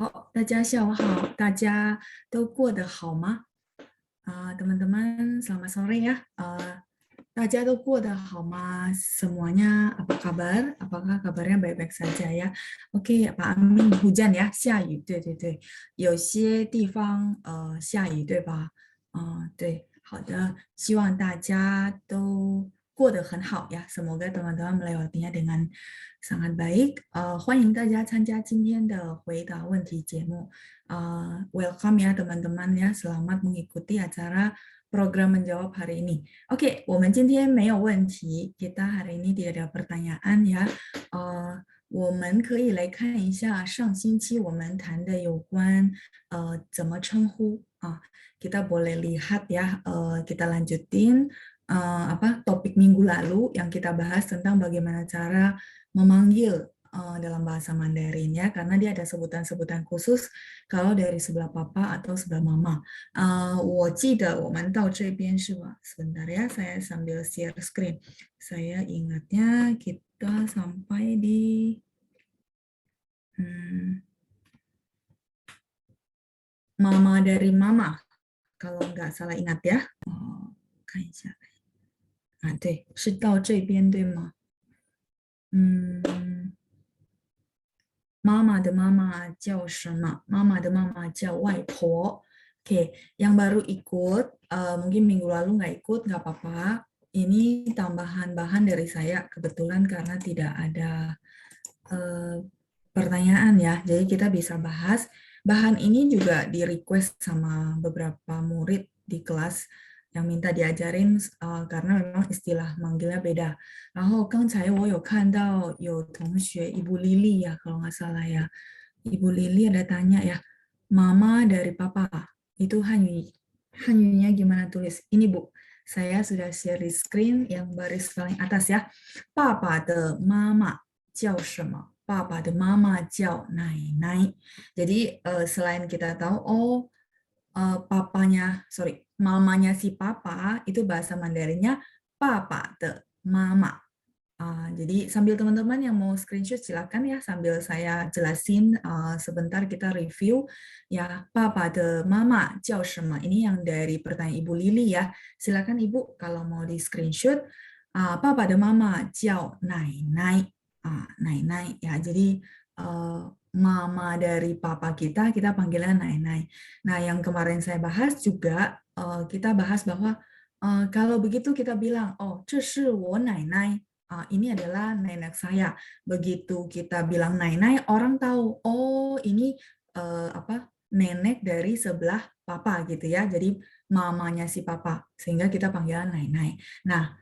好，大家下午好，大家都过得好吗？Teman-teman, selamat sore ya. Daja tuh kuda hama semuanya. Apa kabar? Apakah kabarnya baik-baik saja ya? Oke, Pak Amin, hujan ya, 下雨，对对对，有些地方下雨，对吧？对，好的，希望大家都过得很好呀。Semoga teman-teman melewatinya dengan sangat baik. 欢迎大家参加今天的回答问题节目。Welcome ya teman-teman ya, selamat mengikuti acara program menjawab hari ini. Oke, 我们今天没有问题，kita hari ini tidak ada pertanyaan ya. 我们可以来看一下上星期我们谈的有关怎么称呼啊。Kita boleh lihat ya, kita lanjutin topik minggu lalu yang kita bahas tentang bagaimana cara memanggil dalam bahasa Mandarin ya, karena dia ada sebutan-sebutan khusus kalau dari sebelah papa atau sebelah mama. 我记得我们到这边是吧？Sebentar ya, saya sambil share screen. Saya ingatnya kita sampai di mama dari mama, kalau nggak salah ingat ya. 看一下，对，是到这边对吗？妈妈的妈妈叫什么？妈妈的妈妈叫外婆。Oke, yang baru ikut, mungkin minggu lalu nggak ikut, nggak apa-apa. Ini tambahan bahan dari saya, kebetulan karena tidak ada pertanyaan ya, jadi kita bisa bahas. Bahan ini juga di-request sama beberapa murid di kelas yang minta diajarin karena memang istilah manggilnya beda. 然后刚才我有看到有同学 Ibu Lili ya, kalau nggak salah ya. Ibu Lili ada tanya ya, mama dari papa, itu Hanyunya gimana tulis? Ini Bu, saya sudah share di screen yang baris paling atas ya. Papa de mama 叫什么？爸爸的妈妈叫奶奶。Jadi selain kita tahu, mamanya si papa itu bahasa Mandarinnya papa de mama. Jadi sambil teman-teman yang mau screenshot silakan ya, sambil saya jelasin sebentar kita review ya. Papa de mama 叫什么? Ini yang dari pertanyaan Ibu Lili ya. Silakan Ibu kalau mau di screenshot. Papa de mama 叫奶奶. Nai-nai ya, jadi mama dari papa kita panggilnya nai-nai. Nah, yang kemarin saya bahas juga kita bahas bahwa kalau begitu kita bilang, oh, 这是我奶奶. Ini adalah nenek saya. Begitu kita bilang nai-nai, orang tahu, oh, ini nenek dari sebelah papa gitu ya. Jadi mamanya si papa, sehingga kita panggilnya nai-nai. Nah,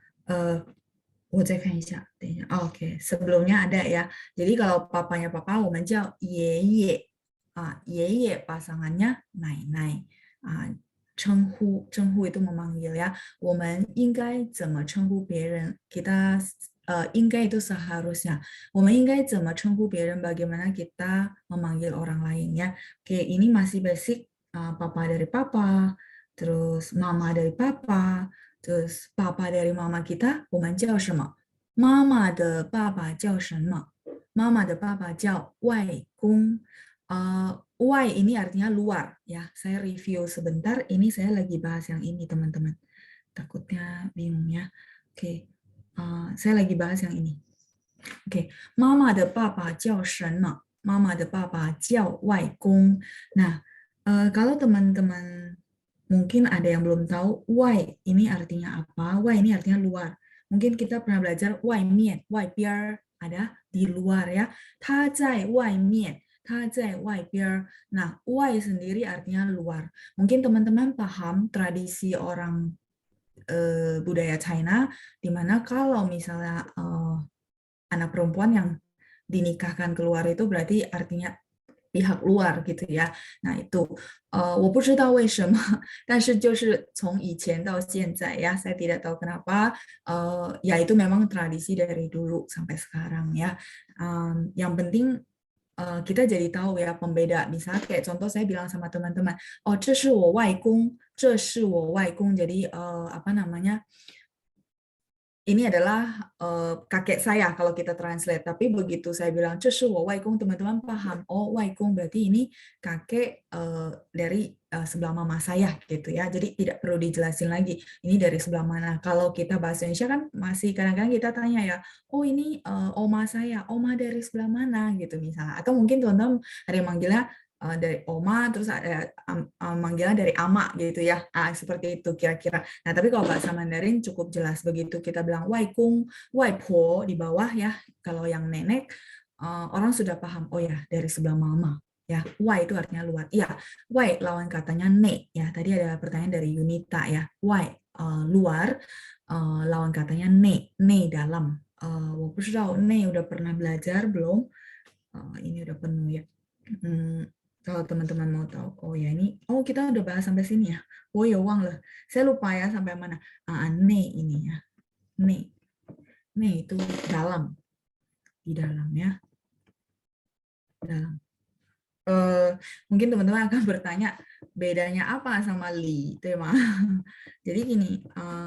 我再看一下，等一下。Oke, sebelumnya ada ya. Jadi kalau papanya papa, 我们叫爷爷。爷爷 pasangannya 奶奶。称呼 itu memanggil ya. 我们应该怎么称呼别人? Kita 应该 itu seharusnya. 我们应该怎么称呼别人? Bagaimana kita memanggil orang lain ya. Oke, ini masih basic. Papa dari papa, terus mama dari papa, terus papa dari mama kita, 我们叫什么? Mama 的爸爸叫什么? Mama 的爸爸叫外公。Wai ini artinya luar ya. Saya review sebentar. Ini saya lagi bahas yang ini teman-teman. Takutnya bingung ya. Oke, saya lagi bahas yang ini. Oke, Mama 的爸爸叫什么? Mama 的爸爸叫外公。Nah, kalau teman-teman mungkin ada yang belum tahu, wai ini artinya apa? Wai ini artinya luar. Mungkin kita pernah belajar 外面, 外边 ada di luar ya. 他在外面。他在外边. Nah, 外 sendiri artinya luar. Mungkin teman-teman paham tradisi orang budaya China, di mana kalau misalnya anak perempuan yang dinikahkan keluar itu berarti artinya pihak luar gitu ya. Nah itu 我不知道为什么，但是就是从以前到现在ya, saya tidak tahu kenapa, ya itu memang tradisi dari dulu sampai sekarang ya. Yang penting kita jadi tahu ya pembeda. Misalnya kayak contoh saya bilang sama teman-teman, oh 这是我外公, 这是我外公. Jadi apa namanya? ini adalah kakek saya kalau kita translate. Tapi begitu saya bilang 这是我外公, teman-teman paham. Oh, 外公 berarti ini kakek dari sebelah mama saya gitu ya. Jadi tidak perlu dijelasin lagi ini dari sebelah mana. Kalau kita bahasa Indonesia kan masih kadang-kadang kita tanya ya, oh ini oma saya, oma dari sebelah mana gitu misalnya. Atau mungkin teman-teman ada yang manggilnya dari oma, terus ada manggilnya dari ama gitu ya. Seperti itu kira-kira. Nah, tapi kalau bahasa Mandarin cukup jelas. Begitu kita bilang waikung, waipo di bawah ya, kalau yang nenek, orang sudah paham, oh ya, dari sebelah mama. Ya, wai itu artinya luar. Iya, wai lawan katanya ne. Ya, tadi ada pertanyaan dari Yunita ya. Wai luar, lawan katanya ne, ne dalam. 我不知道 ne udah pernah belajar belum? Ini udah penuh ya. Kalau teman-teman mau tahu, oh ya ini, oh kita udah bahas sampai sini ya. Oh ya uang lah, saya lupa ya sampai mana. Ne ini ya, ne itu dalam, di dalam ya, dalam. Mungkin teman-teman akan bertanya bedanya apa sama li, tema. Jadi gini,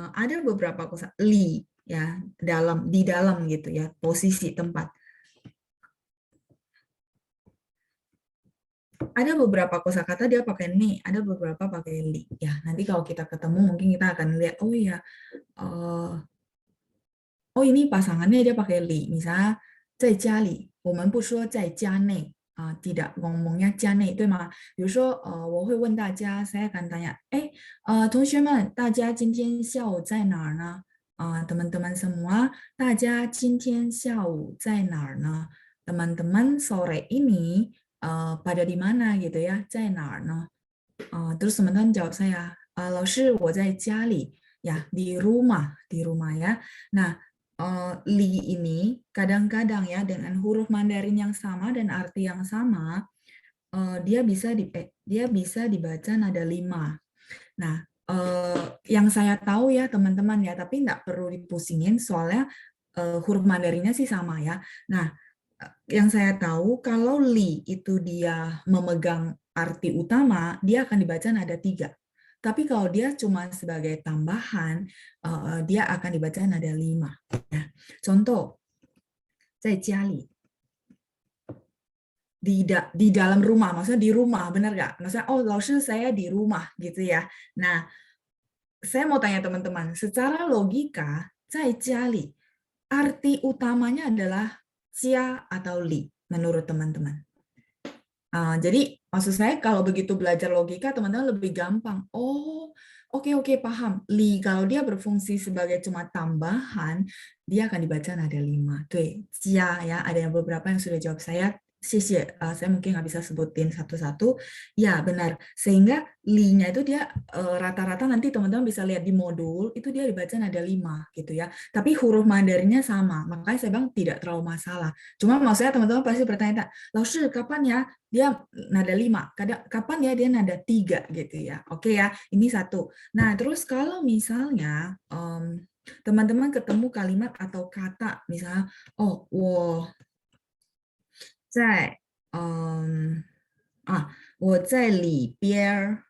ada beberapa kosa li ya dalam, di dalam gitu ya, posisi tempat. Ada beberapa kosakata dia pakai ni, ada beberapa pakai li. Ya, nanti kalau kita ketemu mungkin kita akan lihat, oh iya, oh ini pasangannya dia pakai li. Misalnya, 在家里，我们不说在家内tidak ngomongnya 家内，对吗？比如说，我会问大家，saya akan tanya，哎，同学们，大家今天下午在哪儿呢？teman-teman semua, 大家今天下午在哪儿呢？ teman-teman sore ini pada di mana gitu ya, 在哪儿呢？ terus teman-teman jawab saya, 老师我在家里, ya di rumah ya. Nah, li ini kadang-kadang ya dengan huruf Mandarin yang sama dan arti yang sama, dia bisa dibaca nada 5. Nah, yang saya tahu ya teman-teman ya, tapi nggak perlu dipusingin soalnya huruf Mandarinnya sih sama ya. Nah, yang saya tahu kalau li itu dia memegang arti utama, dia akan dibaca nada 3. Tapi kalau dia cuma sebagai tambahan, dia akan dibaca nada 5. Ya. Contoh, 在家里. Di dalam rumah, maksudnya di rumah, benar nggak? Maksudnya, oh, 老师 saya di rumah, gitu ya. Nah, saya mau tanya teman-teman, secara logika, 在家里, arti utamanya adalah jia atau li, menurut teman-teman. Jadi maksud saya kalau begitu belajar logika teman-teman lebih gampang. Oh, oke, paham. Li kalau dia berfungsi sebagai cuma tambahan, dia akan dibaca nada 5. Tuh, jia ya. Ada yang beberapa yang sudah jawab saya. Saya mungkin nggak bisa sebutin satu-satu. Ya, benar. Sehingga li-nya itu dia rata-rata nanti teman-teman bisa lihat di modul, itu dia dibaca nada 5 gitu ya. Tapi huruf Mandarinnya sama. Makanya saya bilang tidak terlalu masalah. Cuma maksudnya teman-teman pasti bertanya, 老师, kapan ya dia nada 5, kapan ya dia nada 3 gitu ya. Oke ya, ini satu. Nah, terus kalau misalnya teman-teman ketemu kalimat atau kata misalnya, oh, 我在里边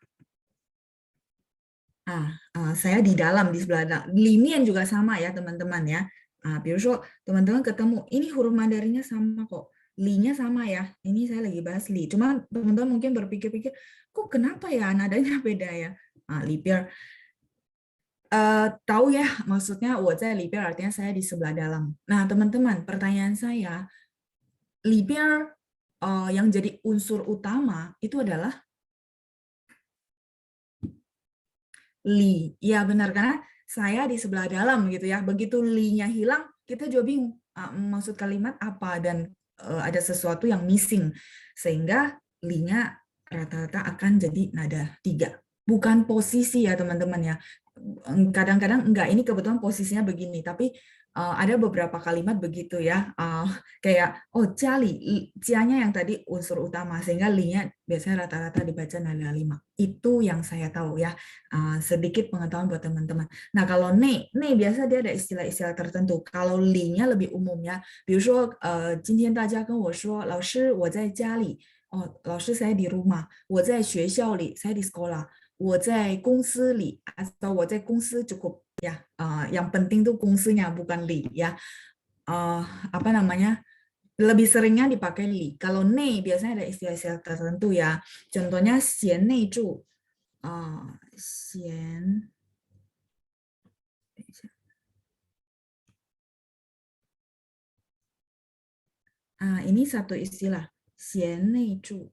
saya di dalam, di sebelah dalam. Limian juga sama ya teman-teman ya. 比如说 teman-teman ketemu, ini huruf Mandarinnya sama kok. Li-nya sama ya. Ini saya lagi bahas li. Cuma teman-teman mungkin berpikir-pikir, kok kenapa ya nadanya beda ya? Li biar. Tahu ya maksudnya 我在里边 artinya saya di sebelah dalam. Nah teman-teman, pertanyaan saya, li biar yang jadi unsur utama itu adalah li. Ya benar, karena saya di sebelah dalam gitu ya. Begitu li-nya hilang, kita juga bingung maksud kalimat apa dan ada sesuatu yang missing. Sehingga li-nya rata-rata akan jadi nada 3. Bukan posisi ya teman-teman ya. Kadang-kadang enggak, ini kebetulan posisinya begini, tapi ada beberapa kalimat begitu ya, kayak oh jali, nya yang tadi unsur utama sehingga li-nya biasanya rata-rata dibaca nada 5. Itu yang saya tahu ya, sedikit pengetahuan buat teman-teman. Nah kalau ne biasa dia ada istilah-istilah tertentu. Kalau li-nya lebih umum ya, 比如说今天大家跟我说老师我在家里, oh 老师 saya di rumah, 我在学校里 saya di sekolah, 我在公司里 atau 我在公司 cukup ya. Yang penting tuh kungsunya bukan li ya. Apa namanya? Lebih seringnya dipakai li. Kalau nei biasanya ada istilah-istilah tertentu ya. Contohnya xian nei zhu. Xian ini satu istilah. Xian nei zhu.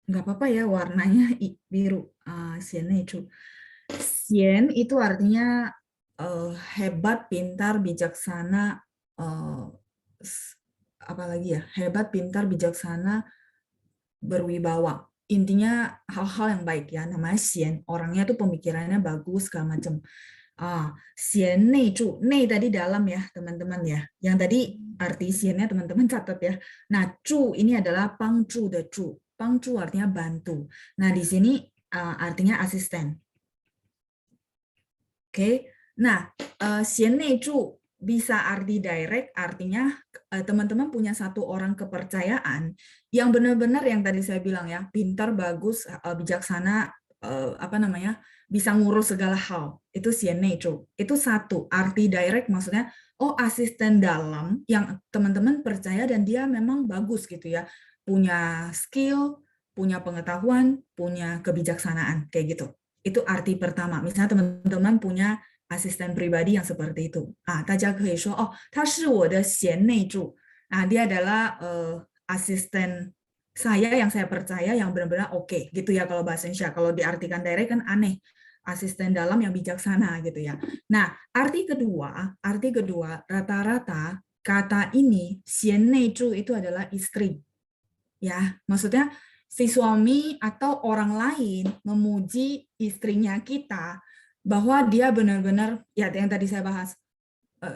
Nggak apa-apa ya warnanya biru. Xian nei zhu. Xian itu artinya hebat, pintar, bijaksana, apalagi ya, hebat, pintar, bijaksana, berwibawa. Intinya hal-hal yang baik ya, namanya xian. Orangnya tuh pemikirannya bagus, segala macam. Xian nei zhu, nei tadi dalam ya teman-teman ya. Yang tadi arti xiannya teman-teman catat ya. Nah, zhu ini adalah pang zhu de zhu. Pang zhu artinya bantu. Nah, di sini artinya asisten. Oke, nah xian nei zhu bisa arti direct, artinya teman-teman punya satu orang kepercayaan yang benar-benar yang tadi saya bilang ya, pintar, bagus, bijaksana, apa namanya, bisa ngurus segala hal. Itu xian nei zhu. Itu satu arti direct, maksudnya oh asisten dalam yang teman-teman percaya dan dia memang bagus gitu ya, punya skill, punya pengetahuan, punya kebijaksanaan kayak gitu. Itu arti pertama. Misalnya teman-teman punya asisten pribadi yang seperti itu. 大家可以说哦，他是我的贤内助. Dia adalah asisten saya yang saya percaya yang benar-benar oke gitu ya kalau bahasa Indonesia. Kalau diartikan direct kan aneh. Asisten dalam yang bijaksana gitu ya. Nah, arti kedua rata-rata kata ini xian nei zhu itu adalah istri. Ya, maksudnya si suami atau orang lain memuji istrinya kita bahwa dia benar-benar ya yang tadi saya bahas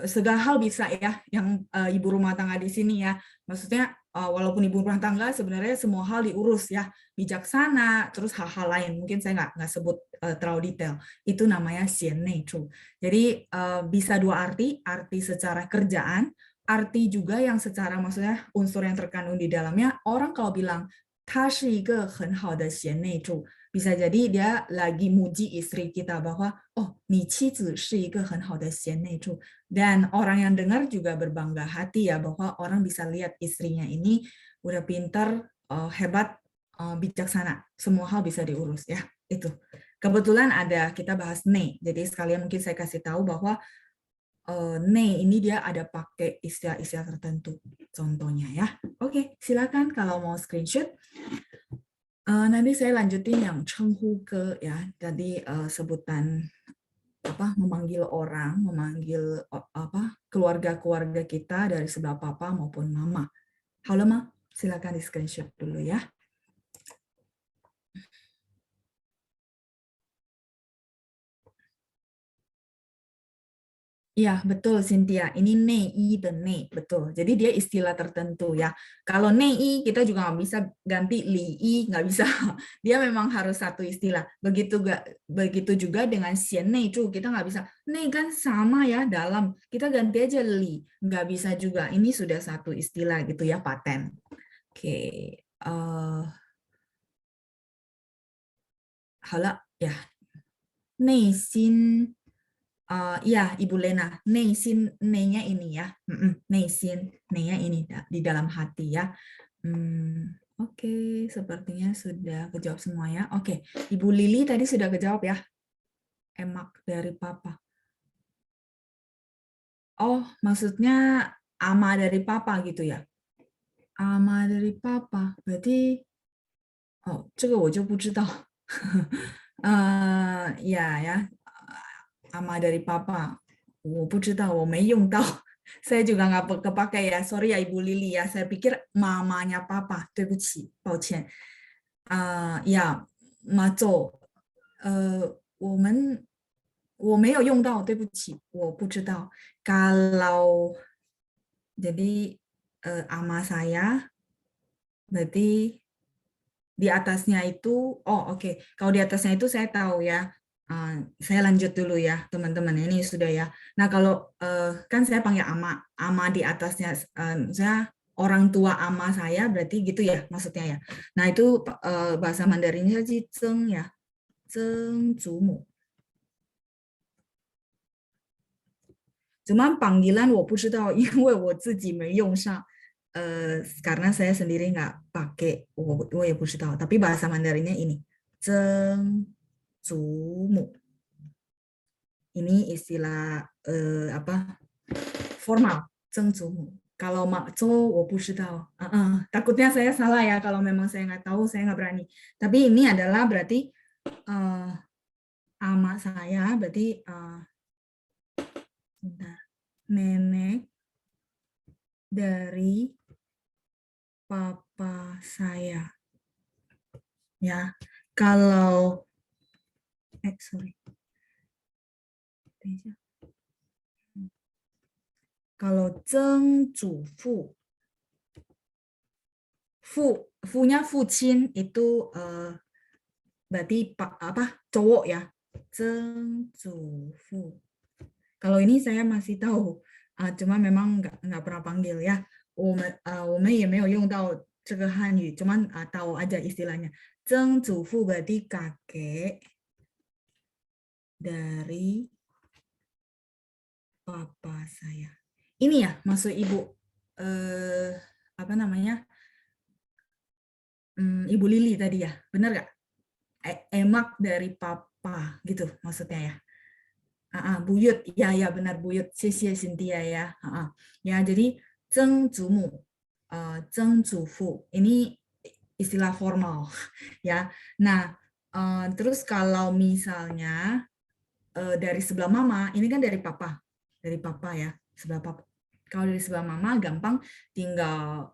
segala hal bisa ya yang ibu rumah tangga di sini ya. Maksudnya walaupun ibu rumah tangga sebenarnya semua hal diurus ya, bijaksana, terus hal-hal lain mungkin saya nggak sebut terlalu detail. Itu namanya xian nei zhu. Jadi bisa dua arti secara kerjaan, arti juga yang secara maksudnya unsur yang terkandung di dalamnya. Orang kalau bilang 他是一个很好的贤内助, bisa jadi dia lagi muji istri kita bahwa oh, 你妻子是一个很好的贤内助. Dan orang yang dengar juga berbangga hati ya bahwa orang bisa lihat istrinya ini udah pintar, hebat, bijaksana, semua hal bisa diurus ya. Itu. Kebetulan ada kita bahas nei. Jadi sekalian mungkin saya kasih tahu bahwa nei ini dia ada pakai istilah-istilah tertentu contohnya ya. Oke, silakan kalau mau screenshot. Nanti saya lanjutin yang chenghu ke ya. Tadi sebutan apa memanggil orang, memanggil apa keluarga-keluarga kita dari sebelah papa maupun mama. Halo Ma, silakan di screenshot dulu ya. Iya, betul Cynthia. Ini nei dan nei, betul. Jadi dia istilah tertentu ya. Kalau nei kita juga nggak bisa ganti li, nggak bisa. Dia memang harus satu istilah. Begitu juga dengan xian nei zhu, kita nggak bisa. Nei kan sama ya dalam. Kita ganti aja li, nggak bisa juga. Ini sudah satu istilah gitu ya, paten. Oke. Halo ya. Nei xin. Ya, Ibu Lena, neisin, neinya ini ya, neisin, neinya ini di dalam hati ya. Oke, sepertinya sudah kejawab semua ya. Oke, Ibu Lili tadi sudah kejawab ya, emak dari papa. Oh, maksudnya ama dari papa gitu ya? Ama dari papa, berarti, oh, 这个我就不知道。ya ya, ama dari papa, 我不知道，我没用到。saya juga nggak kepakai ya, sorry ya Ibu Lili ya, saya pikir mamanya papa, 对不起，抱歉。呀，马走，我没有用到，对不起，我不知道。Kalau jadi ama saya, berarti di atasnya itu, oh oke, kalau di atasnya itu saya tahu ya. Saya lanjut dulu ya teman-teman, ini sudah ya. Nah kalau kan saya panggil ama di atasnya, saya orang tua ama saya berarti gitu ya maksudnya ya. Nah itu bahasa Mandarinnya sih zeng ya, zeng zumu. Cuma panggilan 我不知道，因为我自己没用上。karena saya sendiri nggak pakai, 我也不知道. Tapi bahasa Mandarinnya ini, 曾祖母. Ini istilah apa formal, 曾祖母. Kalau makco, 我不知道. Takutnya saya salah ya kalau memang saya nggak tahu, saya nggak berani. Tapi ini adalah berarti ama saya, berarti nenek dari papa saya. Ya, kalau sorry. Kalau zeng zu fu, fu-nya fucin itu berarti apa cowok ya. Zeng zu fu. Kalau ini saya masih tahu, cuma memang nggak pernah panggil ya. 我们也没有用到这个汉语, cuman tahu aja istilahnya. 曾祖父 berarti kakek dari papa saya. Ini ya maksud ibu apa namanya, Ibu Lili tadi ya, benar nggak? Emak dari papa gitu maksudnya ya. Buyut, ya benar buyut. Xie Cynthia ya. Ya jadi zeng zumu, zeng zufu ini istilah formal ya. Nah terus kalau misalnya dari sebelah mama, ini kan dari papa ya, sebelah papa. Kalau dari sebelah mama gampang tinggal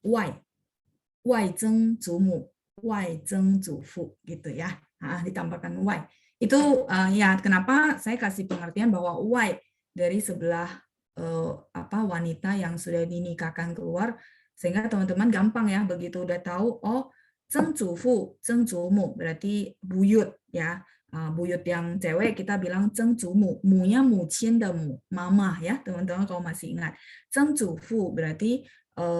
wai zeng zumu, wai zeng zufu gitu ya. Ditambahkan wai. Itu ya kenapa saya kasih pengertian bahwa wai dari sebelah apa wanita yang sudah dinikahkan keluar, sehingga teman-teman gampang ya begitu udah tahu oh zeng zufu, zeng zumu berarti buyut ya. Buyut yang cewek kita bilang zeng zumu, mu-nya mucin de mu, mama ya teman-teman kalau masih ingat. Zeng zufu berarti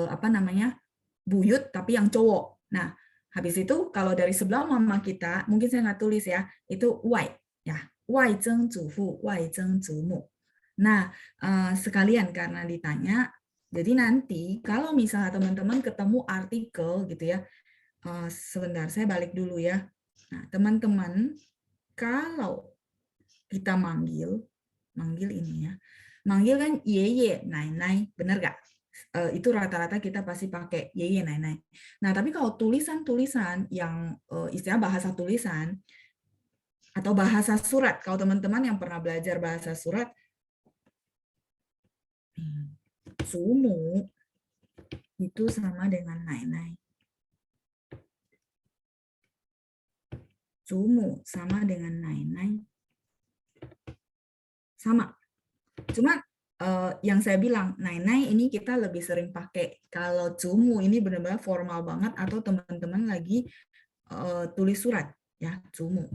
apa namanya buyut tapi yang cowok. Nah, habis itu kalau dari sebelah mama kita, mungkin saya nggak tulis ya, itu wai ya, wai zeng zufu, wai zeng zumu. Nah, sekalian karena ditanya, jadi nanti kalau misalnya teman-teman ketemu artikel gitu ya, sebentar saya balik dulu ya. Nah, teman-teman kalau kita manggil ini ya, manggil kan yeye, nai, benar nggak? Itu rata-rata kita pasti pakai yeye, nai. Nah, tapi kalau tulisan-tulisan yang istilah bahasa tulisan atau bahasa surat, kalau teman-teman yang pernah belajar bahasa surat, sumu itu sama dengan nai. Sumu sama dengan nai. Sama. Cuma yang saya bilang, nai ini kita lebih sering pakai. Kalau zumu ini benar-benar formal banget atau teman-teman lagi tulis surat ya, zumu.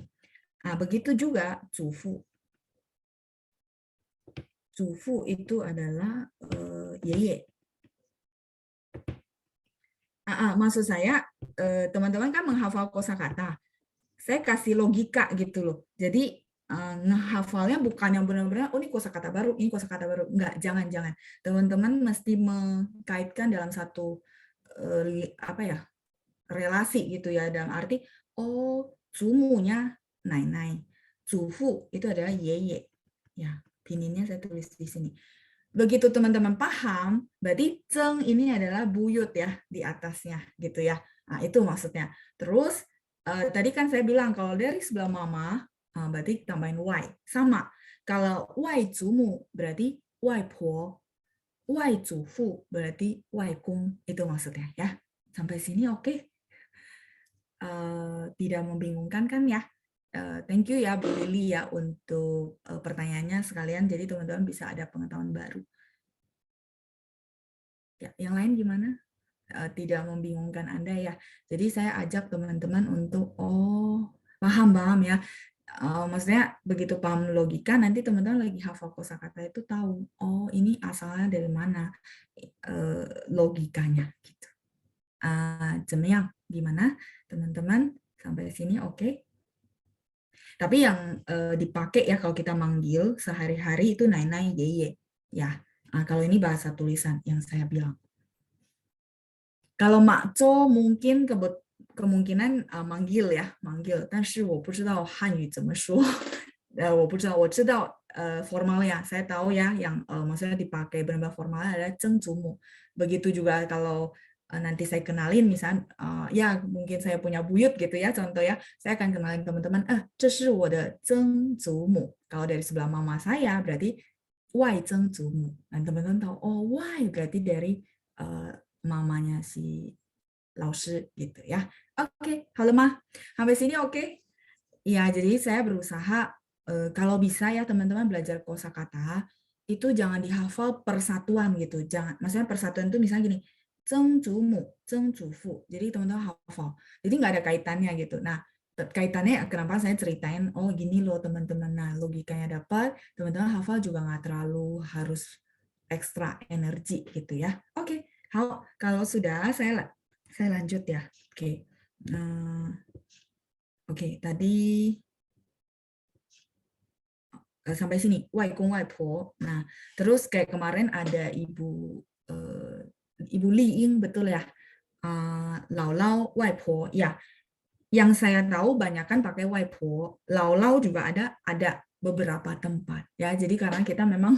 Nah, begitu juga zufu. Zufu itu adalah yeye. Maksud saya teman-teman kan menghafal kosakata. Saya kasih logika gitu loh. Jadi ngehafalnya bukan yang benar-benar ini kosakata baru, ini kosakata baru. Enggak, jangan. Teman-teman mesti mengkaitkan dalam satu apa ya? Relasi gitu ya, dalam arti oh, zumunya nai. Zufu itu adalah yeye. Ya, pininnya saya tulis di sini. Begitu teman-teman paham, berarti zeng ini adalah buyut ya di atasnya gitu ya. Nah, itu maksudnya. Terus tadi kan saya bilang kalau dari sebelah mama berarti tambahin wai. Sama. Kalau wai zumu berarti wai po. Wai zufu berarti wai kung. Itu maksudnya ya. Sampai sini oke? Tidak membingungkan kan ya? Thank you ya Bu Lili ya untuk pertanyaannya sekalian. Jadi teman-teman bisa ada pengetahuan baru. Ya, yang lain gimana? Tidak membingungkan Anda ya. Jadi saya ajak teman-teman untuk paham ya. Maksudnya begitu paham logika nanti teman-teman lagi hafal kosakata itu tahu oh ini asalnya dari mana logikanya gitu. 怎么样? Gimana teman-teman sampai sini oke? Tapi yang dipakai ya kalau kita manggil sehari-hari itu nai-nai ye ya. Kalau ini bahasa tulisan yang saya bilang. Kalau makco mungkin kemungkinan manggil ya, manggil. 但是我不知道汉语怎么说。我不知道，我知道formalnya, saya tahu ya yang maksudnya dipakai benar-benar formalnya adalah 曾祖母. Begitu juga kalau nanti saya kenalin misalnya ya mungkin saya punya buyut gitu ya contoh ya, saya akan kenalin teman-teman 这是我的曾祖母. Kalau dari sebelah mama saya berarti 外曾祖母. Dan teman-teman tahu oh why berarti dari mamanya si 老师 gitu ya. Oke, halo mah. Sampai sini oke? Ya, jadi saya berusaha kalau bisa ya teman-teman belajar kosakata itu jangan dihafal persatuan gitu. Jangan, maksudnya persatuan itu misalnya gini, 曾祖母, 曾祖父. Jadi teman-teman hafal. Jadi nggak ada kaitannya gitu. Nah, kaitannya kenapa saya ceritain, oh gini loh teman-teman. Nah, logikanya dapat, teman-teman hafal juga nggak terlalu harus ekstra energi gitu ya. Oke, kalau sudah saya lanjut ya. Oke. Oke, tadi sampai sini, wai kong wai po. Nah, terus kayak kemarin ada Ibu Li Ying, betul ya? Lau Lau, wai po. Ya, yang saya tahu banyak kan pakai wai po. Lau Lau juga ada beberapa tempat ya. Jadi karena kita memang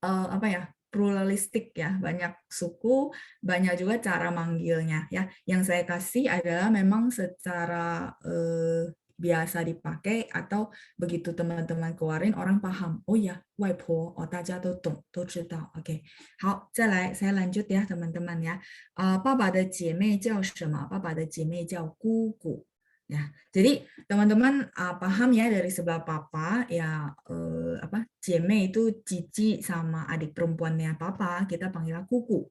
apa ya? Pluralistik ya, banyak suku, banyak juga cara manggilnya ya. Yang saya kasih adalah memang secara biasa dipakai atau begitu teman-teman keluarin orang paham. Oh ya, 外婆, oh 大家都懂,都知道. Oke. 好，再来, saya lanjut ya teman-teman ya. 爸爸的姐妹叫什么？爸爸的姐妹叫姑姑. Ya, jadi teman-teman paham ya dari sebelah papa ya apa jeme itu cici sama adik perempuannya papa kita panggil kuku.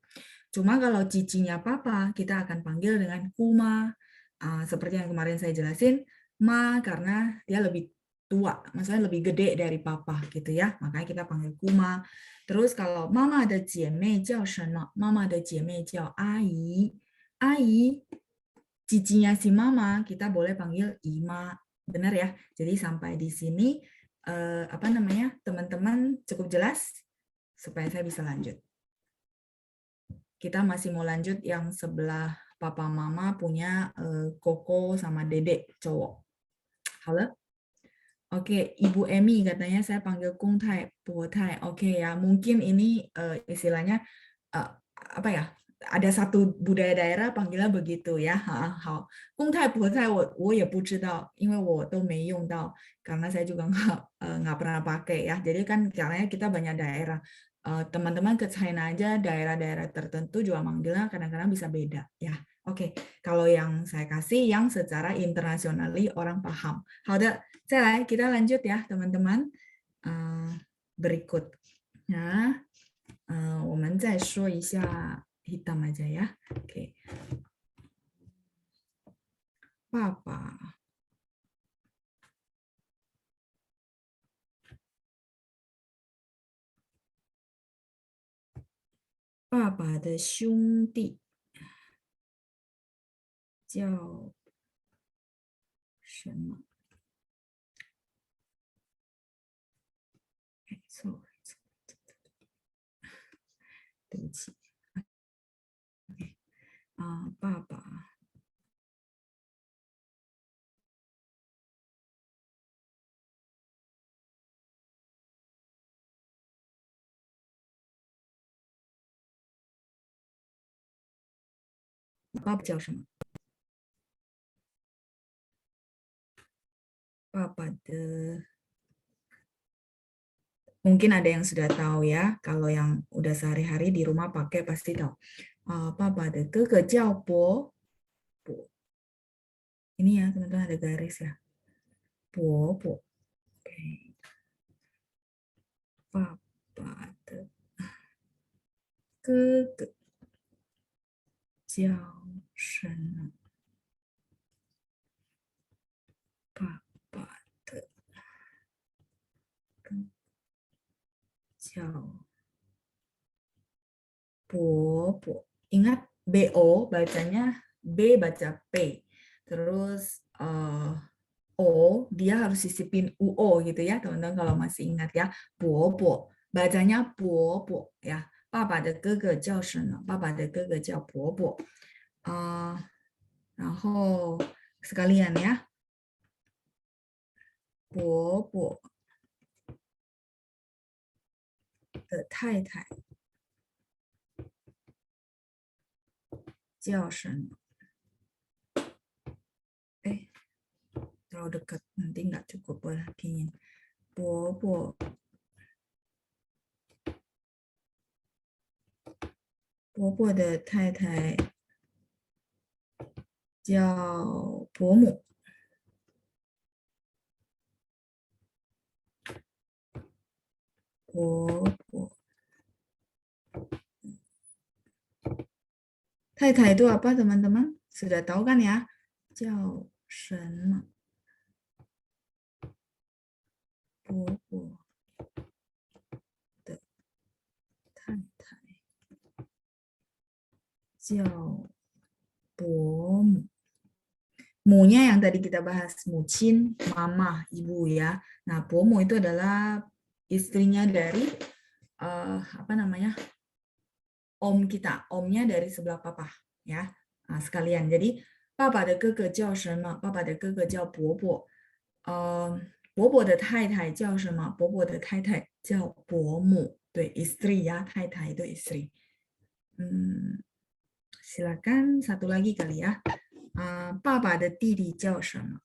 Cuma kalau cicinya papa kita akan panggil dengan kuma. Seperti yang kemarin saya jelasin, ma karena dia lebih tua, maksudnya lebih gede dari papa gitu ya, makanya kita panggil kuma. Terus kalau mama ada jeme jiao shenme, mama ada jeme jiao ai. Ai cicinya si mama kita boleh panggil ima, benar ya. Jadi sampai di sini apa namanya teman-teman cukup jelas supaya saya bisa lanjut. Kita masih mau lanjut yang sebelah papa mama punya koko sama dedek cowok. Halo? Oke, Ibu Emi katanya saya panggil Kung Tai, Po Tai. Oke ya, mungkin ini istilahnya apa ya? Ada satu budaya daerah panggilnya begitu ya. 好，公太婆太我也不知道，因为我都没用到，karena saya juga nggak pernah pakai ya. Jadi kan karena kita banyak daerah. Teman-teman ke China aja daerah-daerah tertentu juga manggilnya kadang-kadang bisa beda ya. Oke, kalau yang saya kasih yang secara internasionali orang paham. 好的，再来 kita lanjut ya teman-teman. Berikutnya 我们再说一下 hitam aja ya. Oke. 爸爸 爸爸的兄弟叫什么？哎，错了，对不起。爸爸爸爸叫什么？爸爸的 mungkin ada yang sudah tahu ya. Kalau yang udah sehari-hari di rumah pakai pasti tahu. 爸爸的哥哥叫伯伯. Ini ya teman-teman ada garis ya. 伯伯. Oke. 爸爸的哥哥叫什么？爸爸的哥叫 Bobo. Ingat BO bacanya B baca P. Terus O dia harus sisipin UO gitu ya teman-teman kalau masih ingat ya. Bobo. Bacanya Bobo ya. 爸爸的哥哥叫什么？爸爸的哥哥叫伯伯。然后 sekalian ya. 伯伯的太太叫什么？哎，terlalu dekat nanti nggak cukup berarti. Bobo 伯伯的太太叫伯母。伯伯太太itu apa teman-teman? Sudah tahu kan ya? 叫什么？伯伯的太太叫伯母。Munya yang tadi kita bahas, mucin, mama, ibu ya. Nah, bomo itu adalah istrinya dari apa namanya? Om kita, omnya dari sebelah papa ya. Nah, sekalian. Jadi, papa de gege jiao shenme? Papa de gege jiao bobo. 伯伯的太太叫什么？伯伯的太太叫伯母，对，istri ya，太太itu istri. Silakan satu lagi kali ya. 爸爸的弟弟叫什么？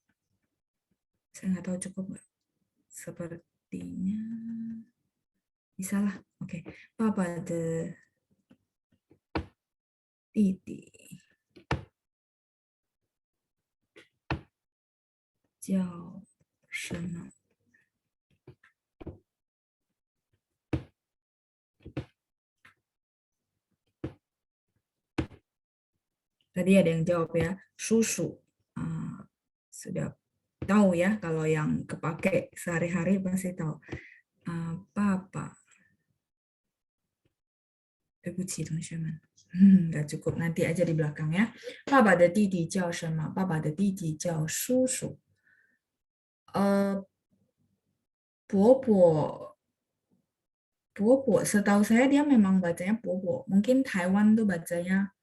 saya nggak tahu cukup nggak? Sepertinya bisa lah. Oke, 爸爸的弟弟叫什么？ Tadi ada yang jawab ya, susu. Sudah tahu ya, kalau yang kepake sehari-hari pasti tahu. Papa. 对不起，同学们，nggak cukup, nanti aja di belakang ya. 爸爸的弟弟叫什么？爸爸的弟弟叫叔叔。伯伯, setahu saya dia memang bacanya bobo. Mungkin Taiwan tuh bacanya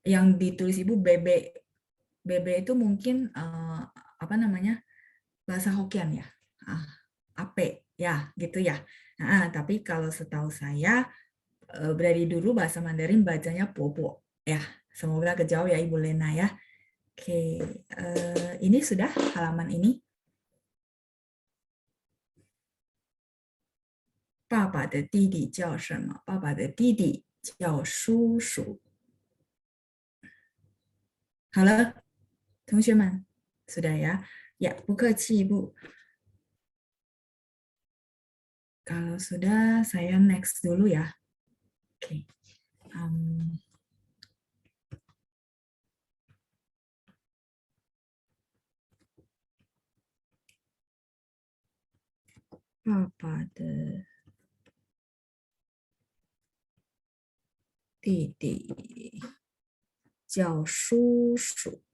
yang ditulis ibu bebe. Bebe itu mungkin apa namanya? Bahasa Hokkien ya. Ape ya, gitu ya. Tapi kalau setahu saya dari dulu bahasa Mandarin bacanya bobo ya. Semoga kejauh ya Ibu Lena ya. Oke, ini sudah halaman ini. 爸爸的弟弟叫什么？爸爸的弟弟叫叔叔。好了，同学们，sudah ya? Ya, 不客气Ibu. Kalau sudah, saya next dulu ya. Oke. Papa 的弟弟叫叔叔。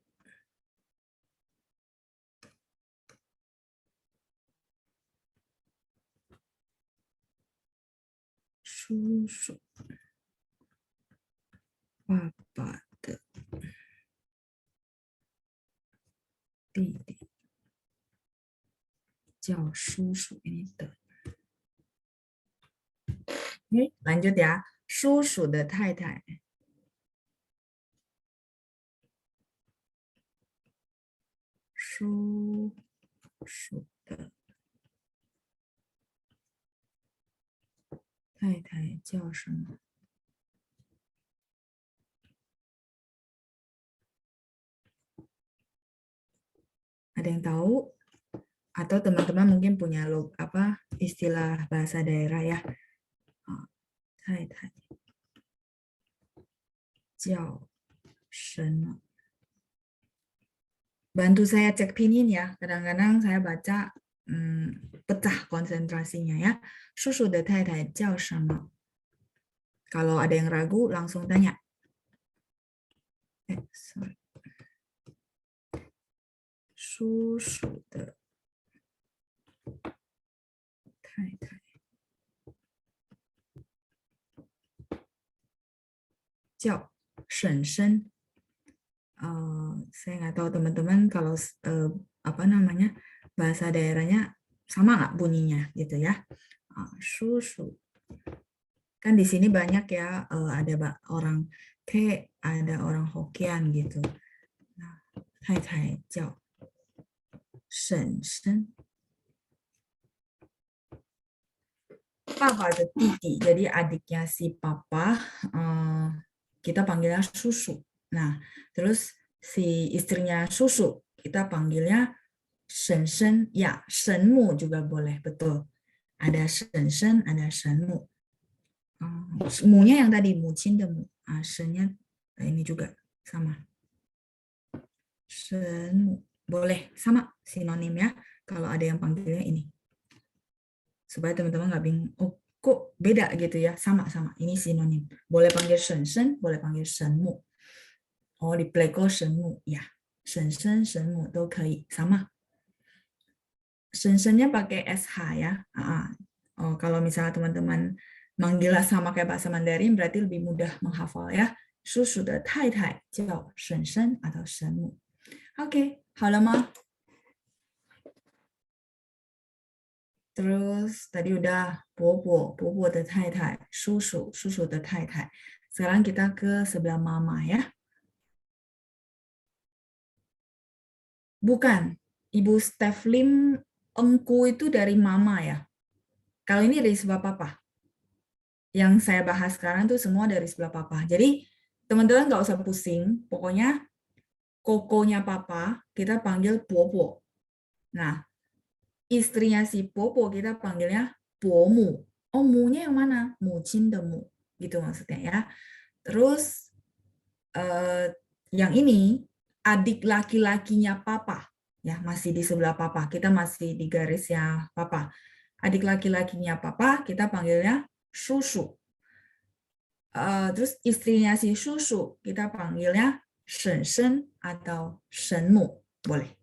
叔叔，爸爸的弟弟叫叔叔。ini的。lanjut ya. 叔叔的太太。叔叔的太太叫什么？ Ada yang tahu? Atau teman-teman mungkin punya istilah bahasa daerah ya. 太太叫什么？ Bantu saya cek pinyin ya. Kadang-kadang saya baca pecah konsentrasinya ya. 叔叔的太太叫什么？ Kalau ada yang ragu, langsung tanya. Sorry. 叔叔的太太叫婶婶。Saya nggak tahu teman-teman kalau apa namanya bahasa daerahnya sama nggak bunyinya gitu ya. Susu. Kan di sini banyak ya, ada orang Ke, ada orang Hokkien gitu. Nah, Hai Tai Jiao Shen Shen. Papa ada Titi, jadi adiknya si papa, kita panggilnya Susu. Nah, terus si istrinya Susu, kita panggilnya Shen Shen. Ya, Shenmu juga boleh, betul. Ada Shen Shen, ada Shenmu. Mu-nya yang tadi, mucin dan mu. Shen-nya ini juga sama. Shenmu. Boleh, sama sinonim ya. Kalau ada yang panggilnya ini. Supaya teman-teman nggak bingung. Oh, kok beda gitu ya? Sama-sama. Ini sinonim. Boleh panggil Shen Shen, boleh panggil Shenmu. Oh, di Pleiku Shenmu. Ya. Shen Shen, Shenmu. 都可以. Sama. Shen-nya pakai SH ya. Oh, kalau misalnya teman-teman manggilnya sama kayak bahasa Mandarin, berarti lebih mudah menghafal ya. Susu de tai tai jiao Shen atau Shenmu. Oke, 好了吗? Terus tadi udah bobo, bobo de tai tai, susu, susu de tai tai. Sekarang kita ke sebelah mama ya. Bukan, Ibu Steflim, engku itu dari mama ya. Kalau ini dari sebelah papa. Yang saya bahas sekarang tuh semua dari sebelah papa. Jadi teman-teman nggak usah pusing. Pokoknya kokonya papa kita panggil bobo. Nah, istrinya si bobo kita panggilnya bomu. Oh, mu-nya yang mana? Mucin demu. Gitu maksudnya ya. Terus yang ini adik laki-lakinya papa. Ya, masih di sebelah papa. Kita masih di garisnya papa. Adik laki-lakinya papa kita panggilnya susu. Terus istrinya si susu kita panggilnya Shen Shen atau Shenmu. Boleh.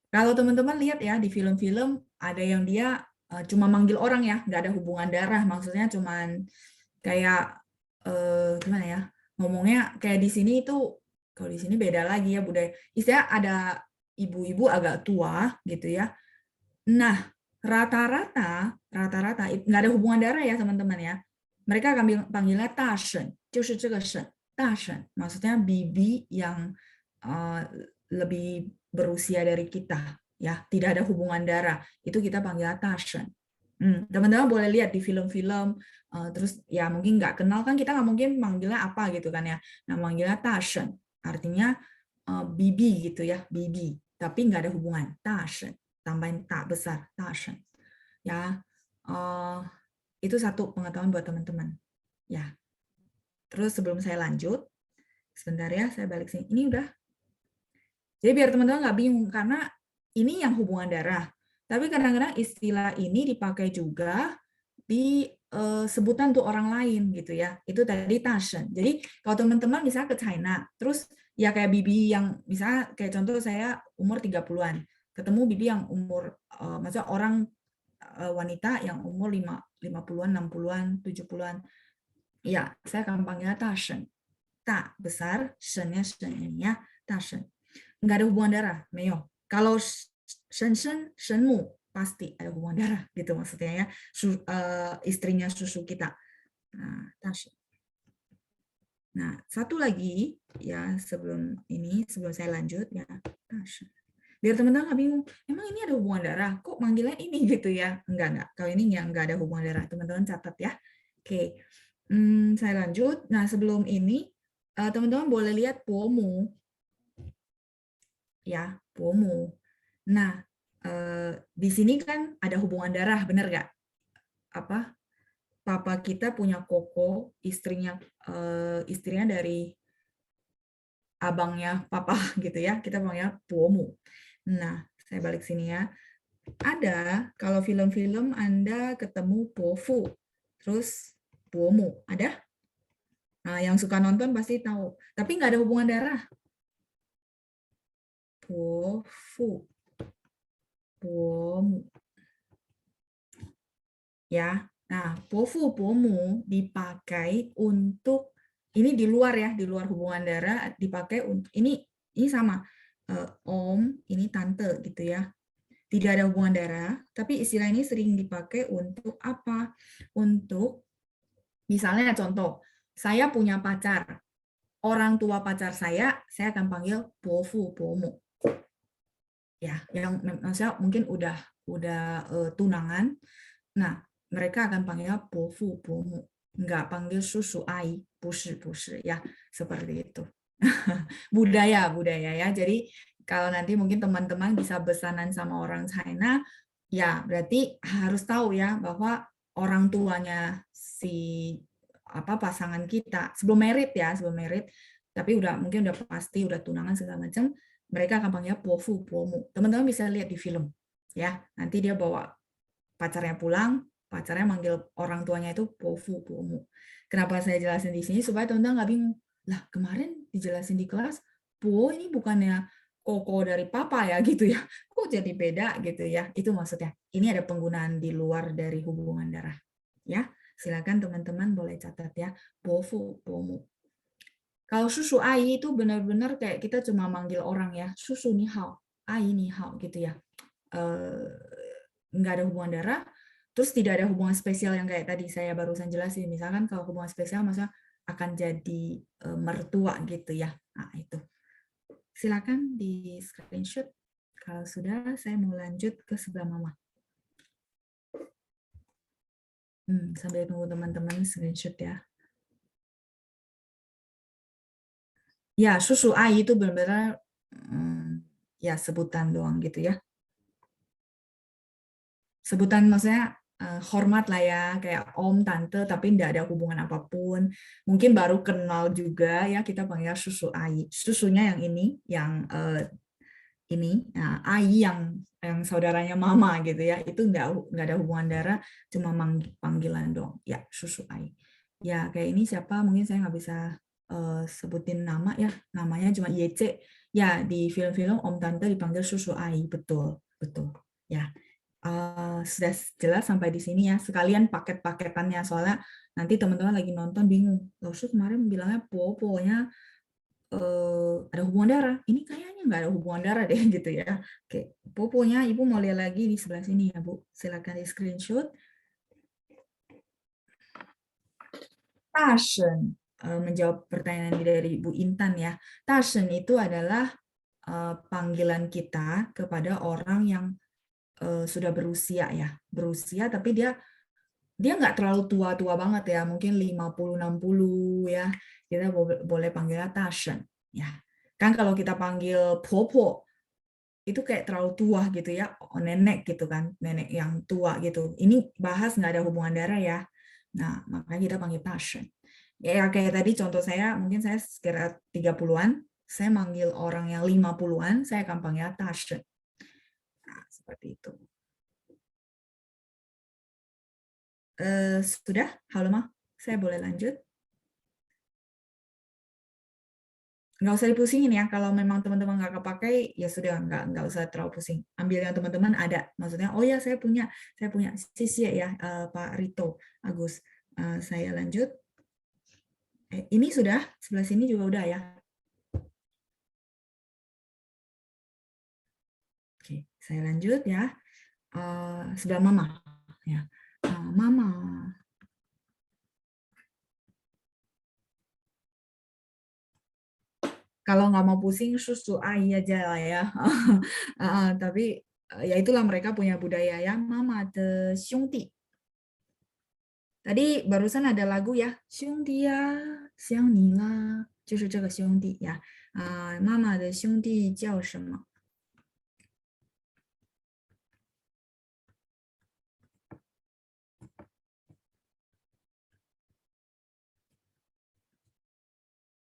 Kalau teman-teman lihat ya di film-film ada yang dia cuma manggil orang ya, nggak ada hubungan darah. Maksudnya cuman kayak gimana ya, ngomongnya kayak di sini itu, kalau di sini beda lagi ya budaya. Istilah ada ibu-ibu agak tua gitu ya. Nah, rata-rata nggak ada hubungan darah ya teman-teman ya. Mereka akan panggilnya 大婶，就是这个婶，大婶 maksudnya bibi yang lebih berusia dari kita ya, tidak ada hubungan darah. Itu kita panggilnya 大婶. Teman-teman boleh lihat di film-film, terus ya mungkin nggak kenal kan kita nggak mungkin manggilnya apa gitu kan ya. Nah, manggilnya 大婶 artinya bibi gitu ya, bibi. Tapi nggak ada hubungan, 大婶. Tambahin tak besar, 大婶. Ya, itu satu pengetahuan buat teman-teman. Ya. Terus sebelum saya lanjut, sebentar ya, saya balik sini. Ini udah. Jadi biar teman-teman nggak bingung, karena ini yang hubungan darah. Tapi kadang-kadang istilah ini dipakai juga di sebutan untuk orang lain gitu ya. Itu tadi 大婶. Jadi kalau teman-teman misalnya ke China, terus ya kayak bibi yang misalnya kayak contoh saya umur 30-an, ketemu bibi yang umur maksudnya orang wanita yang umur 50-an, 60-an, 70-an. Ya, saya akan panggilnya 大婶. Tak besar, shennya shen ini ya, 大婶. Nggak ada hubungan darah, Meo. Kalau shen shenmu pasti ada hubungan darah gitu maksudnya ya. Istrinya susu kita. Nah, 大婶. Nah, satu lagi ya sebelum saya lanjut ya, 大婶. Biar teman-teman nggak bingung, emang ini ada hubungan darah? Kok manggilnya ini gitu ya? Enggak. Kalau ini nggak ada hubungan darah. Teman-teman catat ya. Oke, saya lanjut. Nah, sebelum ini, teman-teman boleh lihat pomu. Ya, pomu. Nah, di sini kan ada hubungan darah, benar nggak? Apa? Papa kita punya koko, istrinya dari abangnya papa gitu ya. Kita panggilnya pomu. Nah, saya balik sini ya. Ada, kalau film-film Anda ketemu pofu. Terus bomu, ada? Nah, yang suka nonton pasti tahu. Tapi nggak ada hubungan darah. Bofu, bomu. Ya. Nah, bofu, bomu dipakai untuk ini di luar ya, di luar hubungan darah dipakai untuk ini sama. Om, ini tante gitu ya. Tidak ada hubungan darah, tapi istilah ini sering dipakai untuk apa? Untuk misalnya contoh, saya punya pacar. Orang tua pacar saya akan panggil bofu, bomu. Ya, yang maksudnya mungkin udah tunangan. Nah, mereka akan panggil bofu, bomu. Nggak panggil susu ai, busi, busi ya, seperti itu. budaya ya. Jadi kalau nanti mungkin teman-teman bisa besanan sama orang China, ya berarti harus tahu ya bahwa orang tuanya si apa pasangan kita sebelum merit ya, sebelum merit, tapi mungkin udah pasti udah tunangan segala macam, mereka akan panggil pofu, pomu. Teman-teman bisa lihat di film ya. Nanti dia bawa pacarnya pulang, pacarnya manggil orang tuanya itu pofu, pomu. Kenapa saya jelasin di sini supaya teman-teman nggak bingung. Lah, kemarin dijelasin di kelas, Po ini bukannya koko dari papa ya gitu ya. Kok jadi beda gitu ya. Itu maksudnya. Ini ada penggunaan di luar dari hubungan darah. Ya, silakan teman-teman boleh catat ya. Pofu, pomu. Kalau susu ai itu benar-benar kayak kita cuma manggil orang ya. Susu ni hao, ai ni hao gitu ya. Nggak ada hubungan darah, terus tidak ada hubungan spesial yang kayak tadi saya barusan jelasin. Misalkan kalau hubungan spesial maksudnya akan jadi mertua gitu ya. Nah, itu. Silakan di screenshot. Kalau sudah, saya mau lanjut ke sebelah mama. Sambil tunggu teman-teman screenshot ya. Ya, susu ai itu benar-benar ya sebutan doang gitu ya. Sebutan maksudnya hormat lah ya, kayak om, tante, tapi tidak ada hubungan apapun. Mungkin baru kenal juga ya, kita panggil susu ai. Susunya yang ini, nah, ai yang saudaranya mama gitu ya, itu nggak ada hubungan darah, cuma panggilan dong. Ya, susu ai. Ya, kayak ini siapa? Mungkin saya nggak bisa sebutin nama ya, namanya cuma YC. Ya, di film-film om tante dipanggil susu ai, betul, betul. Ya. Sudah jelas sampai di sini ya. Sekalian paket-paketannya soalnya nanti teman-teman lagi nonton bingung. Loh, kemarin bilangnya pokoknya ada hubungan darah. Ini kayaknya nggak ada hubungan darah deh gitu ya. Oke, poponya Ibu mau lihat lagi di sebelah sini ya Bu. Silakan di screenshot. Tashen menjawab pertanyaan dari Bu Intan ya. Tashen itu adalah panggilan kita kepada orang yang sudah berusia ya. Berusia tapi dia nggak terlalu tua-tua banget ya, mungkin 50-60 ya. Kita boleh panggilnya Tashen ya. Kan kalau kita panggil Popo itu kayak terlalu tua gitu ya, nenek gitu kan, nenek yang tua gitu. Ini bahas nggak ada hubungan darah ya. Nah, makanya kita panggil Tashen. Ya kayak tadi contoh saya, mungkin saya sekitar 30-an, saya manggil orang yang 50-an, saya akan panggil Tashen. Nah, seperti itu. Sudah? Halo, Ma? Saya boleh lanjut? Nggak usah dipusingin ya, kalau memang teman-teman nggak kepakai ya sudah, nggak usah terlalu pusing, ambil yang teman-teman ada, maksudnya oh ya saya punya sisi ya Pak Rito Agus. Saya lanjut. Ini sudah sebelah sini juga udah ya. Oke, saya lanjut ya. Sebelah mama ya. Mama. Kalau nggak mau pusing, susu ai aja lah ya. Tapi ya itulah mereka punya budaya ya. Mama de Xiongdi. Tadi barusan ada lagu ya. Xiongdi ya, xiang ni la. 就是这个兄弟呀。妈妈的兄弟叫什么？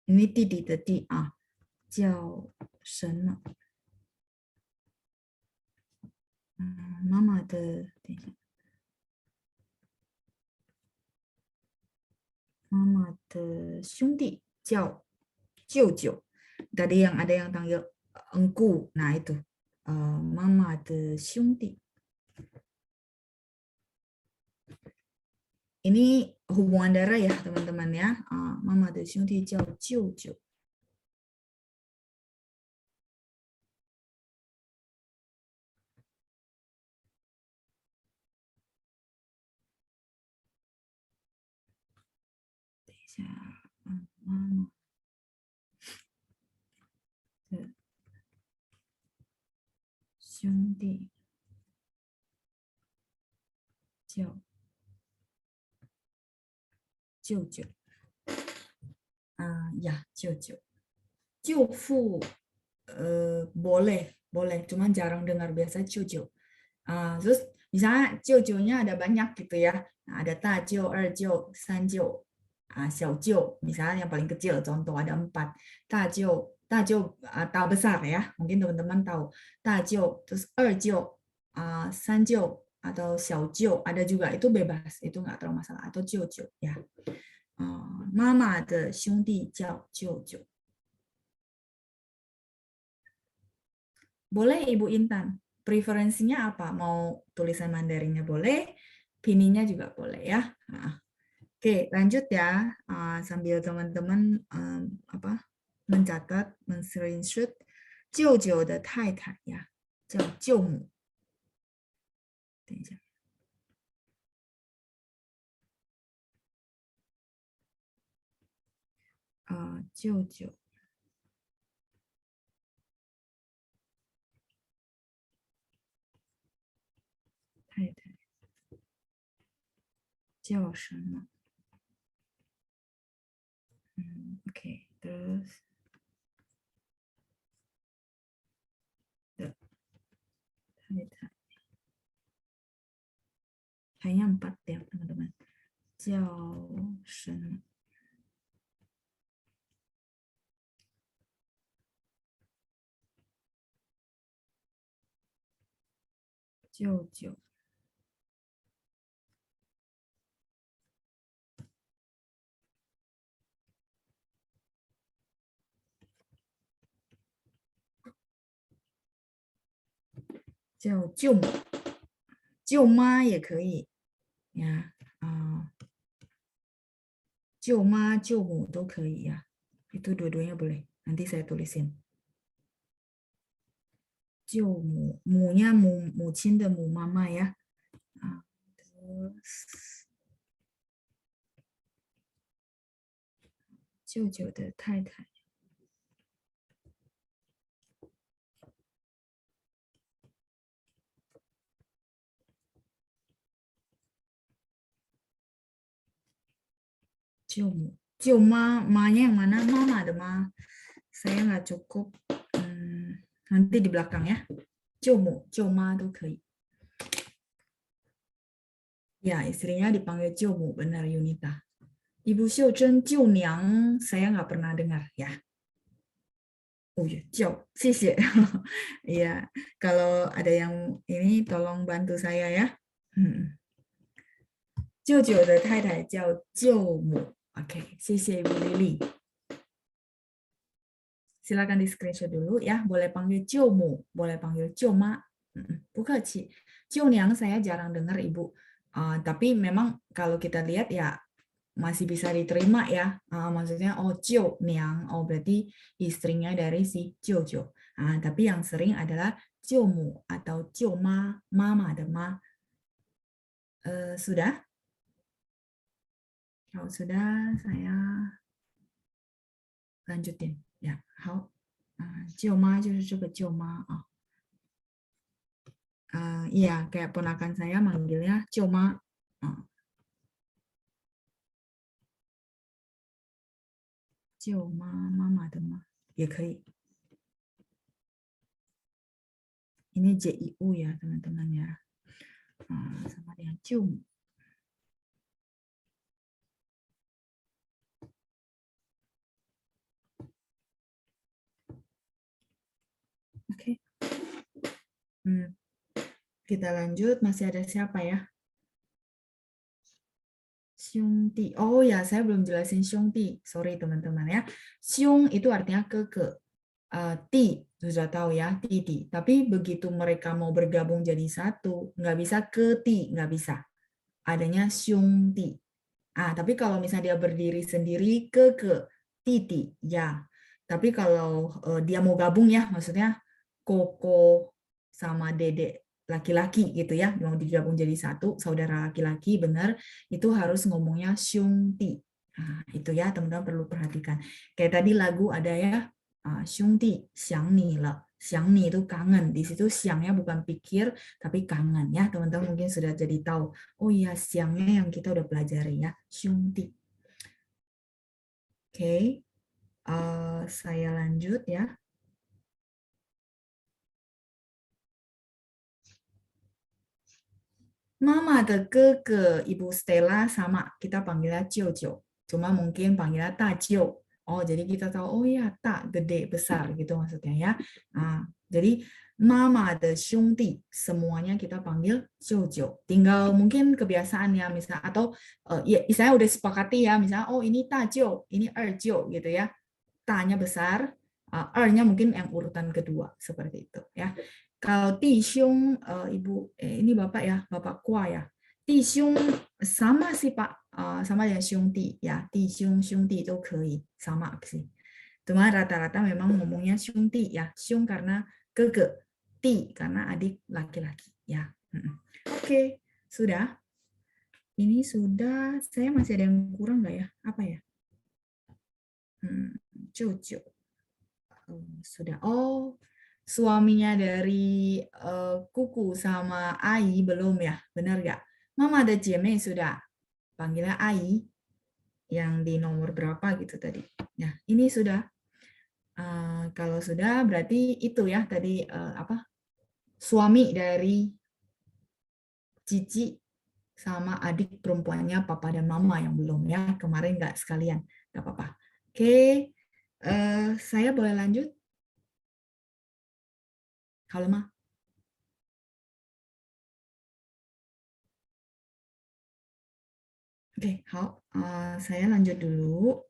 ini 弟弟的弟啊，叫什么？妈妈的，等一下，妈妈的兄弟叫舅舅。Tadi yang ada yang panggil engku, nah itu mama de 兄弟. Ini hubungan darah ya teman-teman ya. Mama de 兄弟叫舅舅. Mama de 兄弟叫舅舅. Ya, 舅舅. 舅父 boleh, boleh, cuman jarang dengar biasa 舅舅. Terus misalnya 舅舅nya ada banyak gitu ya. Nah, ada 大舅, 二舅, 三舅, 小舅, misalnya yang paling kecil, contoh ada 4. 大舅, 大舅 tak besar ya, mungkin teman-teman tahu. 大舅, terus 二舅, 三舅, atau 小舅, ada juga, itu bebas, itu nggak terlalu masalah. Atau 舅舅 ya. 妈妈的兄弟叫舅舅. Boleh Ibu Intan, preferensinya apa? Mau tulisan Mandarinnya boleh, Pininya juga boleh ya. Nah, oke, lanjut ya. Sambil teman-teman mencatat, men-screenshot 舅舅的太太呀，叫舅母。等一下，舅舅太太叫什么？OK, terus的太太hanya 4 ya teman-teman. 叫什么？舅舅。叫舅母，舅妈也可以呀，舅妈、舅母都可以ya. Itu dua-duanya boleh. Nanti saya tulisin. 舅母，母nya母亲的母，妈妈呀。舅舅的太太。舅母，舅妈，nya yang mana? Mama ada ma. Saya nggak cukup. Nanti di belakang ya. 舅母、舅妈都可以. Ya, istrinya dipanggil 舅母, benar Yunita. Ibu Xiuzhen, 舅娘 saya nggak pernah dengar ya. Oh ya, 舅, 谢谢. Iya, kalau ada yang ini tolong bantu saya ya. 舅舅的太太叫舅母. Oke, 谢谢 Ibu Lili. Silakan di screenshot dulu ya. Boleh panggil 舅母, boleh panggil 舅妈. 不客气. 舅娘 saya jarang dengar Ibu. Tapi memang kalau kita lihat ya masih bisa diterima ya. Maksudnya Jiu Niang, berarti istrinya dari si Jojo. Tapi yang sering adalah Jiu Mu atau Jiu Ma, mama de ma. Sudah? Kalau sudah, saya lanjutin. Ya, 好. Jiu Ma 就是这个舅妈啊. Iya, kayak ponakan saya manggilnya Jiu Ma. 舅妈，妈妈的妈也可以. Ini JIU ya teman-teman ya. Sama dengan 舅母. Oke. Kita lanjut, masih ada siapa ya? Xiongdi. Oh ya, saya belum jelasin Xiongdi. Sorry teman-teman ya. Xiong itu artinya keke. Ti sudah tahu ya, titi. Tapi begitu mereka mau bergabung jadi satu, nggak bisa keti, nggak bisa. Adanya Xiongdi. Tapi kalau misalnya dia berdiri sendiri, ke titi, ya. Tapi kalau dia mau gabung ya, maksudnya koko sama dedek laki-laki gitu ya, mau digabung jadi satu, saudara laki-laki, benar, itu harus ngomongnya Xiongdi. Itu ya teman-teman perlu perhatikan. Kayak tadi lagu ada ya, Xiongdi, xiang ni le. Xiang ni itu kangen. Di situ xiangnya bukan pikir, tapi kangen ya. Teman-teman mungkin sudah jadi tahu. Oh iya, siangnya yang kita udah pelajari ya, Xiongdi. Oke, saya lanjut ya. Mama de ke Ibu Stella sama kita panggilnya Jojo. Cuma mungkin panggilnya Tajo. Oh, jadi kita tahu, oh ya, tak gede, besar gitu maksudnya ya. Jadi Mama de Xiongdi, semuanya kita panggil Jojo. Tinggal mungkin kebiasaan ya, misalnya, atau ya, misalnya udah sepakati ya, misalnya, oh ini Tajo, ini Erjo gitu ya. Ta-nya besar, R-nya mungkin yang urutan kedua, seperti itu ya. Kalau Tishung, Ibu, ini Bapak ya, Bapak Kua ya. Tishung sama sih Pak, sama dengan Xiongdi ya. Tishung, Xiongdi itu kei, sama sih. Cuma rata-rata memang ngomongnya Xiongdi ya. Xiong karena kege, Ti karena adik laki-laki ya. Oke, sudah. Ini sudah, saya masih ada yang kurang nggak ya? Apa ya? Jojo. Sudah. Oh, suaminya dari Kuku sama Ai belum ya? Benar nggak? Mama ada Jeme sudah. Panggilnya Ai yang di nomor berapa gitu tadi. Ya, ini sudah. Kalau sudah berarti itu ya tadi apa? Suami dari Cici sama adik perempuannya papa dan mama yang belum ya. Kemarin nggak sekalian. Nggak apa-apa. Oke, saya boleh lanjut? Kalau mah. Oke, saya lanjut dulu.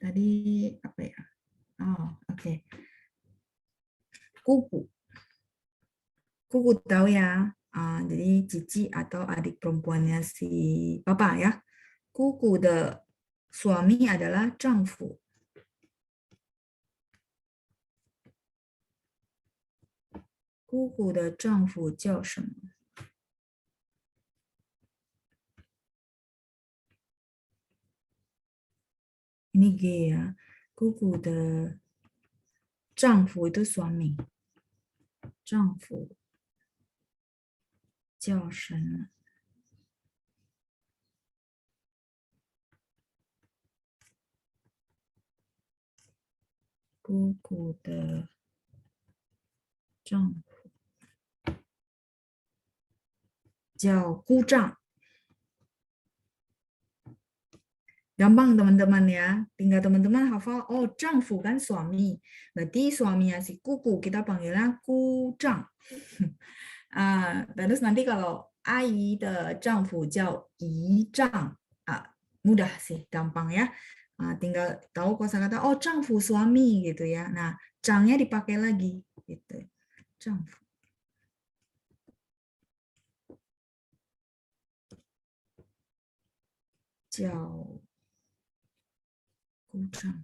Tadi apa ya? Oh, oke. Kuku. Kuku tahu ya. Jadi cici atau adik perempuannya si papa ya. Kuku de suami adalah 丈夫. Kuku de 丈夫叫什么? Ini G ya. Kuku de 丈夫 itu suami. 丈夫叫什么? Kuku de 丈夫叫姑丈. Gampang teman-teman ya. Tinggal teman-teman hafal, oh 丈夫 kan suami. Berarti suaminya si Kuku kita panggilnya Kujang. Terus nanti kalau Ai de 丈夫叫姨丈. Mudah sih, gampang ya. Tinggal tahu kosakata, oh 丈夫 suami gitu ya. Nah, Changnya dipakai lagi gitu. 丈夫. Jiao Kujang.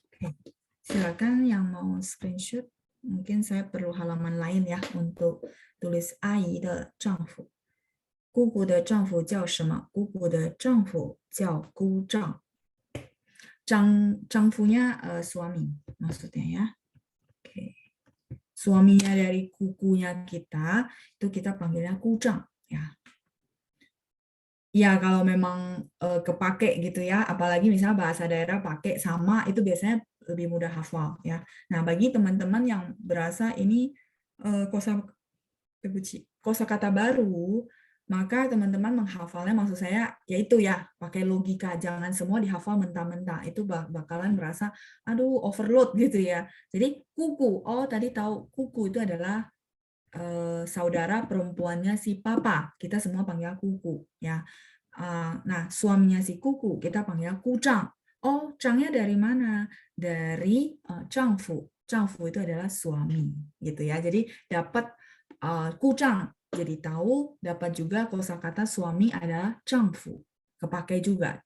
Oke. Silakan yang mau screenshot. Mungkin saya perlu halaman lain ya untuk tulis 阿姨的丈夫. 姑姑的丈夫叫什么? 姑姑的丈夫叫姑丈. 丈夫nya suami maksudnya ya. Oke. Suaminya dari kukunya kita itu kita panggilnya kujang ya. Ya kalau memang kepake gitu ya, apalagi misalnya bahasa daerah pakai sama itu biasanya lebih mudah hafal ya. Nah bagi teman-teman yang berasa ini kosakata baru, maka teman-teman menghafalnya maksud saya yaitu ya pakai logika, jangan semua dihafal mentah-mentah, itu bakalan merasa aduh overload gitu ya. Jadi kuku, oh tadi tahu kuku itu adalah saudara perempuannya si papa, kita semua panggil kuku ya. Nah, suaminya si kuku kita panggil kujang. Oh, zhangnya dari mana? Dari zhangfu. Zhangfu itu adalah suami, gitu ya. Jadi dapat kujang, jadi tahu. Dapat juga kosakata suami adalah zhangfu. Kepakai juga.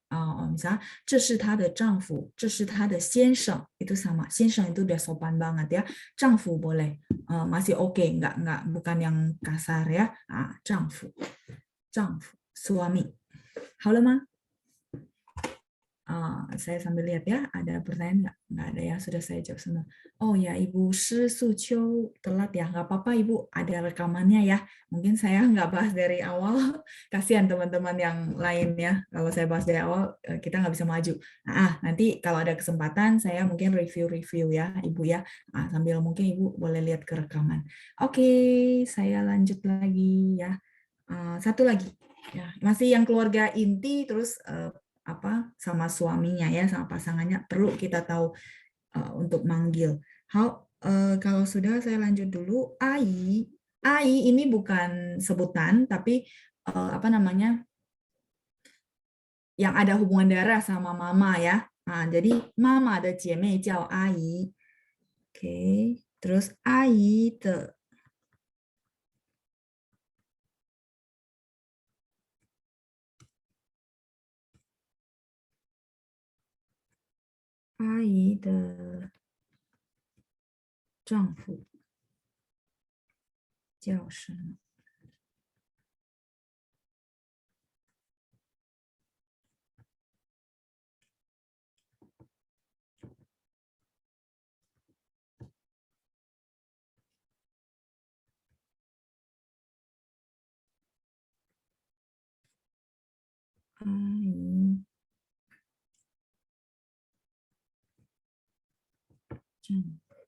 Misalnya, 这是她的丈夫，这是她的先生，itu sama. 先生 itu udah sopan banget ya. 丈夫 boleh. Masih oke, nggak bukan yang kasar ya. 丈夫 suami. 好了吗？ saya sambil lihat ya, ada pertanyaan nggak? Nggak ada ya, sudah saya jawab semua. Oh ya, Ibu Shi Suqiu telat ya, nggak apa-apa Ibu, ada rekamannya ya. Mungkin saya nggak bahas dari awal, kasihan teman-teman yang lain ya. Kalau saya bahas dari awal, kita nggak bisa maju. Nanti kalau ada kesempatan, saya mungkin review-review ya Ibu ya. Sambil mungkin Ibu boleh lihat ke rekaman. Oke, saya lanjut lagi ya. Satu lagi, ya masih yang keluarga inti, terus sama suaminya ya, sama pasangannya perlu kita tahu untuk manggil. Kalau sudah saya lanjut dulu. Ai, ai ini bukan sebutan tapi apa namanya, yang ada hubungan darah sama mama ya. Jadi mama de jiemei jiao ai. Oke, terus ai de 阿姨的丈夫叫什么？阿姨丈夫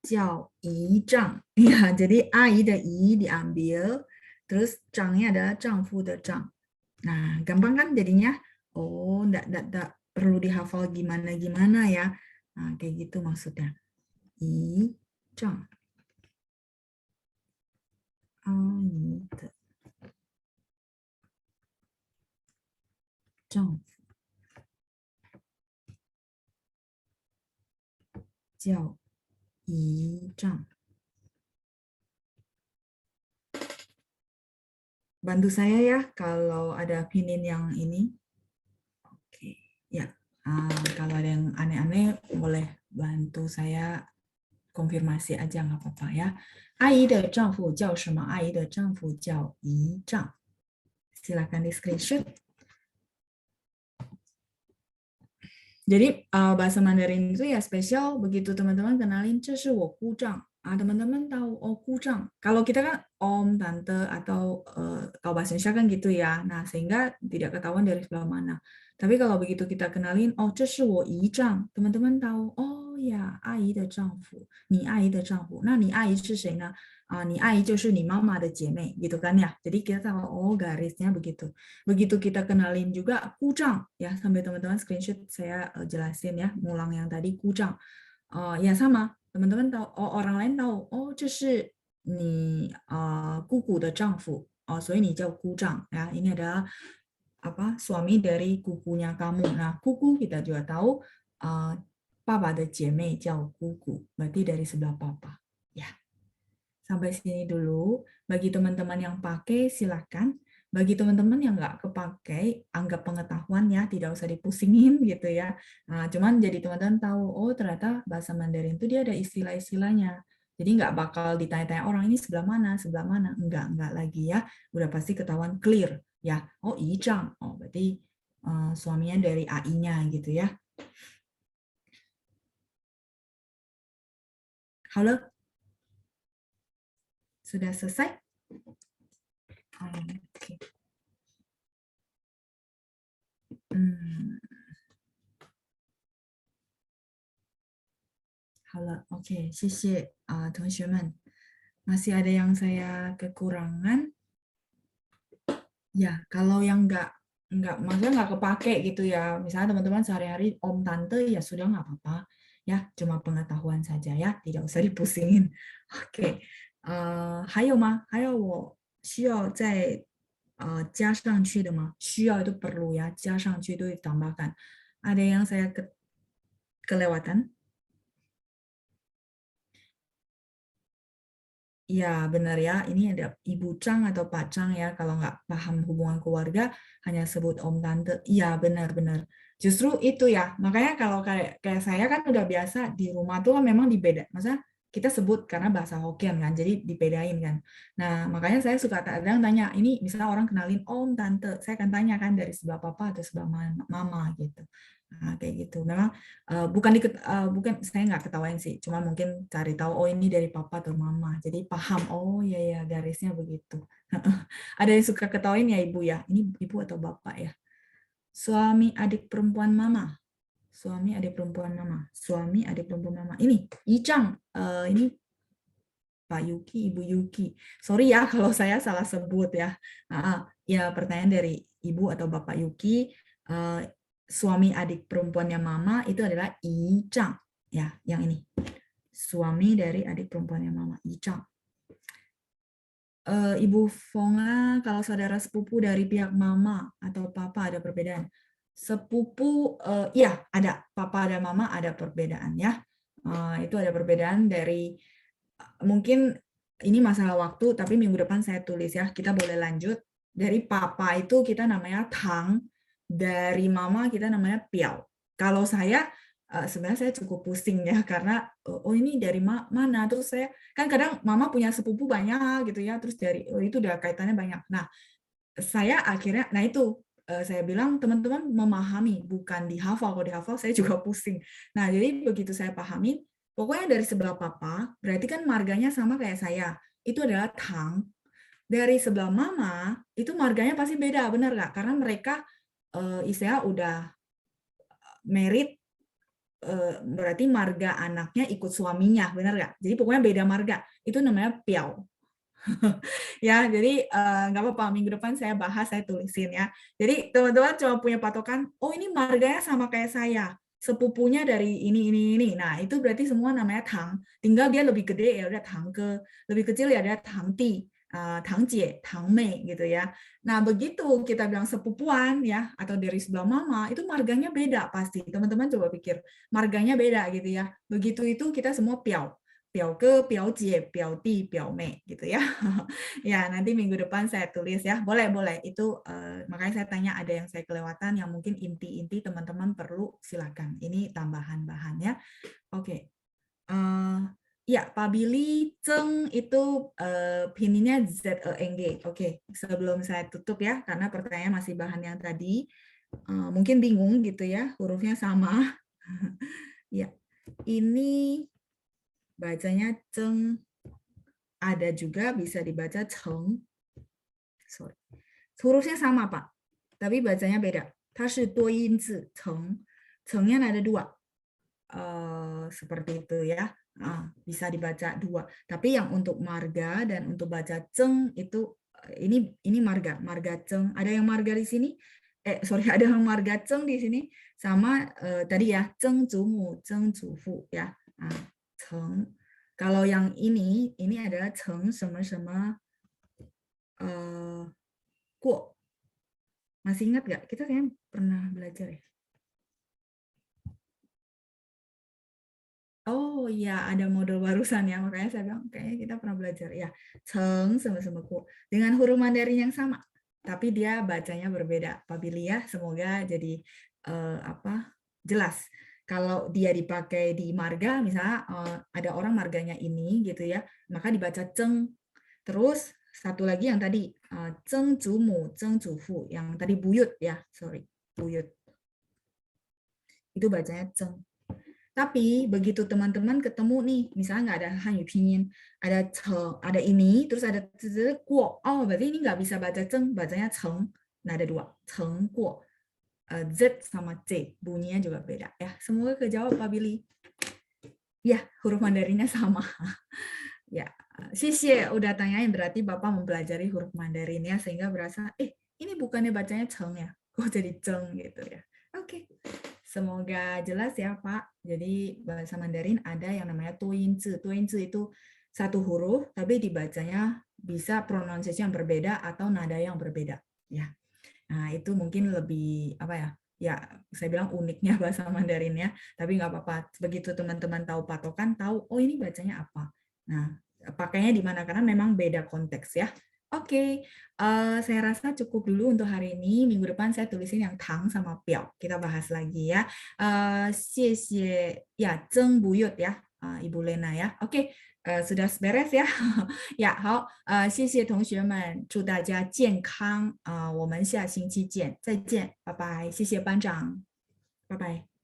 叫姨丈ya. Jadi 阿姨的姨 diambil, terus 丈nya adalah 丈夫的丈. Nah, gampang kan jadinya? Oh, enggak perlu dihafal gimana-gimana ya. Nah, kayak gitu maksudnya. Yi zhang. 阿姨的丈夫叫姨丈. Bantu saya ya kalau ada pinin yang ini. Oke, ya. Kalau ada yang aneh-aneh boleh bantu saya konfirmasi aja, nggak apa-apa ya. 阿姨的丈夫叫什么？阿姨的丈夫叫姨丈. Silakan di screenshot. Jadi bahasa Mandarin itu ya spesial, begitu teman-teman kenalin 这是我姑丈. Teman-teman tahu oh kujang. Kalau kita kan om, tante, atau kalau bahasa Indonesia kan gitu ya. Nah, sehingga tidak ketahuan dari sebelah mana. Tapi kalau begitu kita kenalin, oh 这是我姨丈, teman-teman tahu, oh ya, 阿姨的丈夫, 你阿姨的丈夫. Nah, 你阿姨是谁呢？你阿姨就是你妈妈的姐妹, gitu kan ya. Jadi kita tahu, oh garisnya begitu. Begitu kita kenalin juga kujang, ya sampai teman-teman screenshot saya jelasin ya, ngulang yang tadi kujang. Ya sama, teman-teman tahu, orang lain tahu, oh 这是你姑姑的丈夫,所以你叫姑丈ya. Ini adalah suami dari kukunya kamu. Nah, kuku kita juga tahu, papa de 姐妹叫姑姑, berarti dari sebelah papa. Ya, sampai sini dulu. Bagi teman-teman yang pakai silakan. Bagi teman-teman yang nggak kepakai, anggap pengetahuan ya, tidak usah dipusingin gitu ya. Cuman jadi teman-teman tahu, oh ternyata bahasa Mandarin itu dia ada istilah-istilahnya. Jadi nggak bakal ditanya-tanya orang ini sebelah mana, enggak lagi ya. Udah pasti ketahuan clear ya. Oh Ijang, oh berarti suaminya dari AI-nya gitu ya. Halo? Sudah selesai? Oke. 好了, oke, 谢谢同学们. Masih ada yang saya kekurangan? Ya, kalau yang maksudnya nggak kepake gitu ya. Misalnya teman-teman sehari-hari om tante ya sudah nggak apa-apa. Ya, cuma pengetahuan saja ya, tidak usah dipusingin. OK，还有吗？还有我需要再加上去的吗？需要itu perlu ya，加上去itu ditambahkan. Ada yang saya kelewatan? Iya, benar ya. Ini ada Ibu Chang atau Pak Chang ya. Kalau nggak paham hubungan keluarga, hanya sebut Om Tante. Iya, benar-benar. Justru itu ya. Makanya kalau kayak kayak saya kan udah biasa di rumah tuh kan memang dibeda. Maksudnya kita sebut karena bahasa Hokkien kan, jadi dibedain kan. Nah, makanya saya suka kadang tanya, ini misalnya orang kenalin Om, Tante, saya akan tanya kan dari sebelah papa atau sebelah mama gitu. Nah, kayak gitu. Memang bukan saya nggak ketawain sih, cuma mungkin cari tahu oh ini dari papa atau mama, jadi paham oh ya ya garisnya begitu. Ada yang suka ketawain ya ibu ya, ini ibu atau bapak ya. Suami adik perempuan mama, suami adik perempuan mama, suami adik perempuan mama. Ini Icang, ini Pak Yuki, Ibu Yuki. Sorry ya kalau saya salah sebut ya. Ya pertanyaan dari Ibu atau Bapak Yuki, suami adik perempuannya Mama itu adalah Icang. Ya, yang ini. Suami dari adik perempuannya Mama, Icang. Ibu Fonga, kalau saudara sepupu dari pihak Mama atau Papa ada perbedaan. Sepupu, ya ada. Papa dan Mama ada perbedaan ya. Itu ada perbedaan dari mungkin ini masalah waktu, tapi minggu depan saya tulis ya. Kita boleh lanjut. Dari papa itu kita namanya Tang, dari mama kita namanya Piao. Kalau saya sebenarnya saya cukup pusing ya karena oh ini dari mana? Terus saya kan kadang mama punya sepupu banyak gitu ya. Terus dari itu udah kaitannya banyak. Nah, saya akhirnya nah itu saya bilang teman-teman memahami bukan dihafal. Kalau dihafal saya juga pusing. Nah, jadi begitu saya pahami pokoknya dari sebelah papa, berarti kan marganya sama kayak saya. Itu adalah Tang. Dari sebelah mama, itu marganya pasti beda, benar nggak? Karena mereka istilahnya udah married, berarti marga anaknya ikut suaminya, benar nggak? Jadi pokoknya beda marga. Itu namanya Piao. Ya, jadi nggak apa-apa. Minggu depan saya bahas, saya tulisin ya. Jadi teman-teman cuma punya patokan, oh ini marganya sama kayak saya. Sepupunya dari ini. Nah, itu berarti semua namanya Tang. Tinggal dia lebih gede ya udah Tang ke, lebih kecil ya ada Tang Ti, Tang Jie, Tang Mei gitu ya. Nah, begitu kita bilang sepupuan ya atau dari sebelah mama, itu marganya beda pasti. Teman-teman coba pikir, marganya beda gitu ya. Begitu itu kita semua piao. Piao ke, piao jie, piao ti, piao mei gitu ya. Ya, nanti minggu depan saya tulis ya. Boleh, boleh. Itu makanya saya tanya ada yang saya kelewatan yang mungkin inti-inti teman-teman perlu silakan. Ini tambahan bahannya. Oke. Ya, Pak Billy Zeng itu pinginnya Z-E-N-G. Oke, sebelum saya tutup ya, karena pertanyaan masih bahan yang tadi. Mungkin bingung gitu ya, hurufnya sama. Ya, ini bacanya Zeng. Ada juga bisa dibaca Cheng. Sorry. Hurufnya sama, Pak. Tapi bacanya beda. 它是多音字, Cheng. Chengnya ada dua. Seperti itu ya. Bisa dibaca dua. Tapi yang untuk marga dan untuk baca Cheng itu ini marga Cheng. Ada yang marga di sini? Sorry, ada yang marga Cheng di sini sama tadi ya, Cheng Zumu, Cheng Zufu ya. Cheng. Kalau yang ini adalah Cheng sama-sama Kuo. Masih ingat nggak? Kita kayaknya pernah belajar ya. Oh iya, ada model barusan ya. Makanya saya bilang kayaknya kita pernah belajar. Ya, Cheng sama-sama Kuo. Dengan huruf Mandarin yang sama. Tapi dia bacanya berbeda. Pak Billy ya, semoga jadi jelas. Kalau dia dipakai di marga, misalnya ada orang marganya ini gitu ya, maka dibaca Cheng. Terus satu lagi yang tadi Zeng Zumu, Zeng Zufu, yang tadi buyut ya, sorry, buyut. Itu bacanya Zeng. Tapi begitu teman-teman ketemu nih, misalnya nggak ada Hanyu Pinyin, ada Cheng, ada ini, terus ada Guo. Oh, berarti ini nggak bisa baca Zeng, bacanya Cheng. Nah, ada dua, Cheng, Guo. Z sama C, bunyinya juga beda. Ya, semoga kejawab Pak Billy. Ya, huruf Mandarinnya sama. Ya, Xie udah tanyain berarti Bapak mempelajari huruf Mandarin ya sehingga berasa ini bukannya bacanya Cheng ya, kok jadi Cheng gitu ya. Oke. Semoga jelas ya Pak. Jadi bahasa Mandarin ada yang namanya Tuinzi. Tuinzi itu satu huruf tapi dibacanya bisa pronunciation yang berbeda atau nada yang berbeda ya. Nah, itu mungkin lebih apa ya? Ya, saya bilang uniknya bahasa Mandarin ya, tapi nggak apa-apa. Begitu teman-teman tahu patokan, tahu oh ini bacanya apa. Nah, pakainya di mana karena memang beda konteks ya. Oke, saya rasa cukup dulu untuk hari ini. Minggu depan saya tulisin yang tang sama piao. Kita bahas lagi ya. Xie xie ya, Zeng Buyut ya, Ibu Lena ya. Oke, sudah beres ya. 呀，好，谢谢同学们，祝大家健康，我们下星期见，再见，拜拜，谢谢班长，拜拜。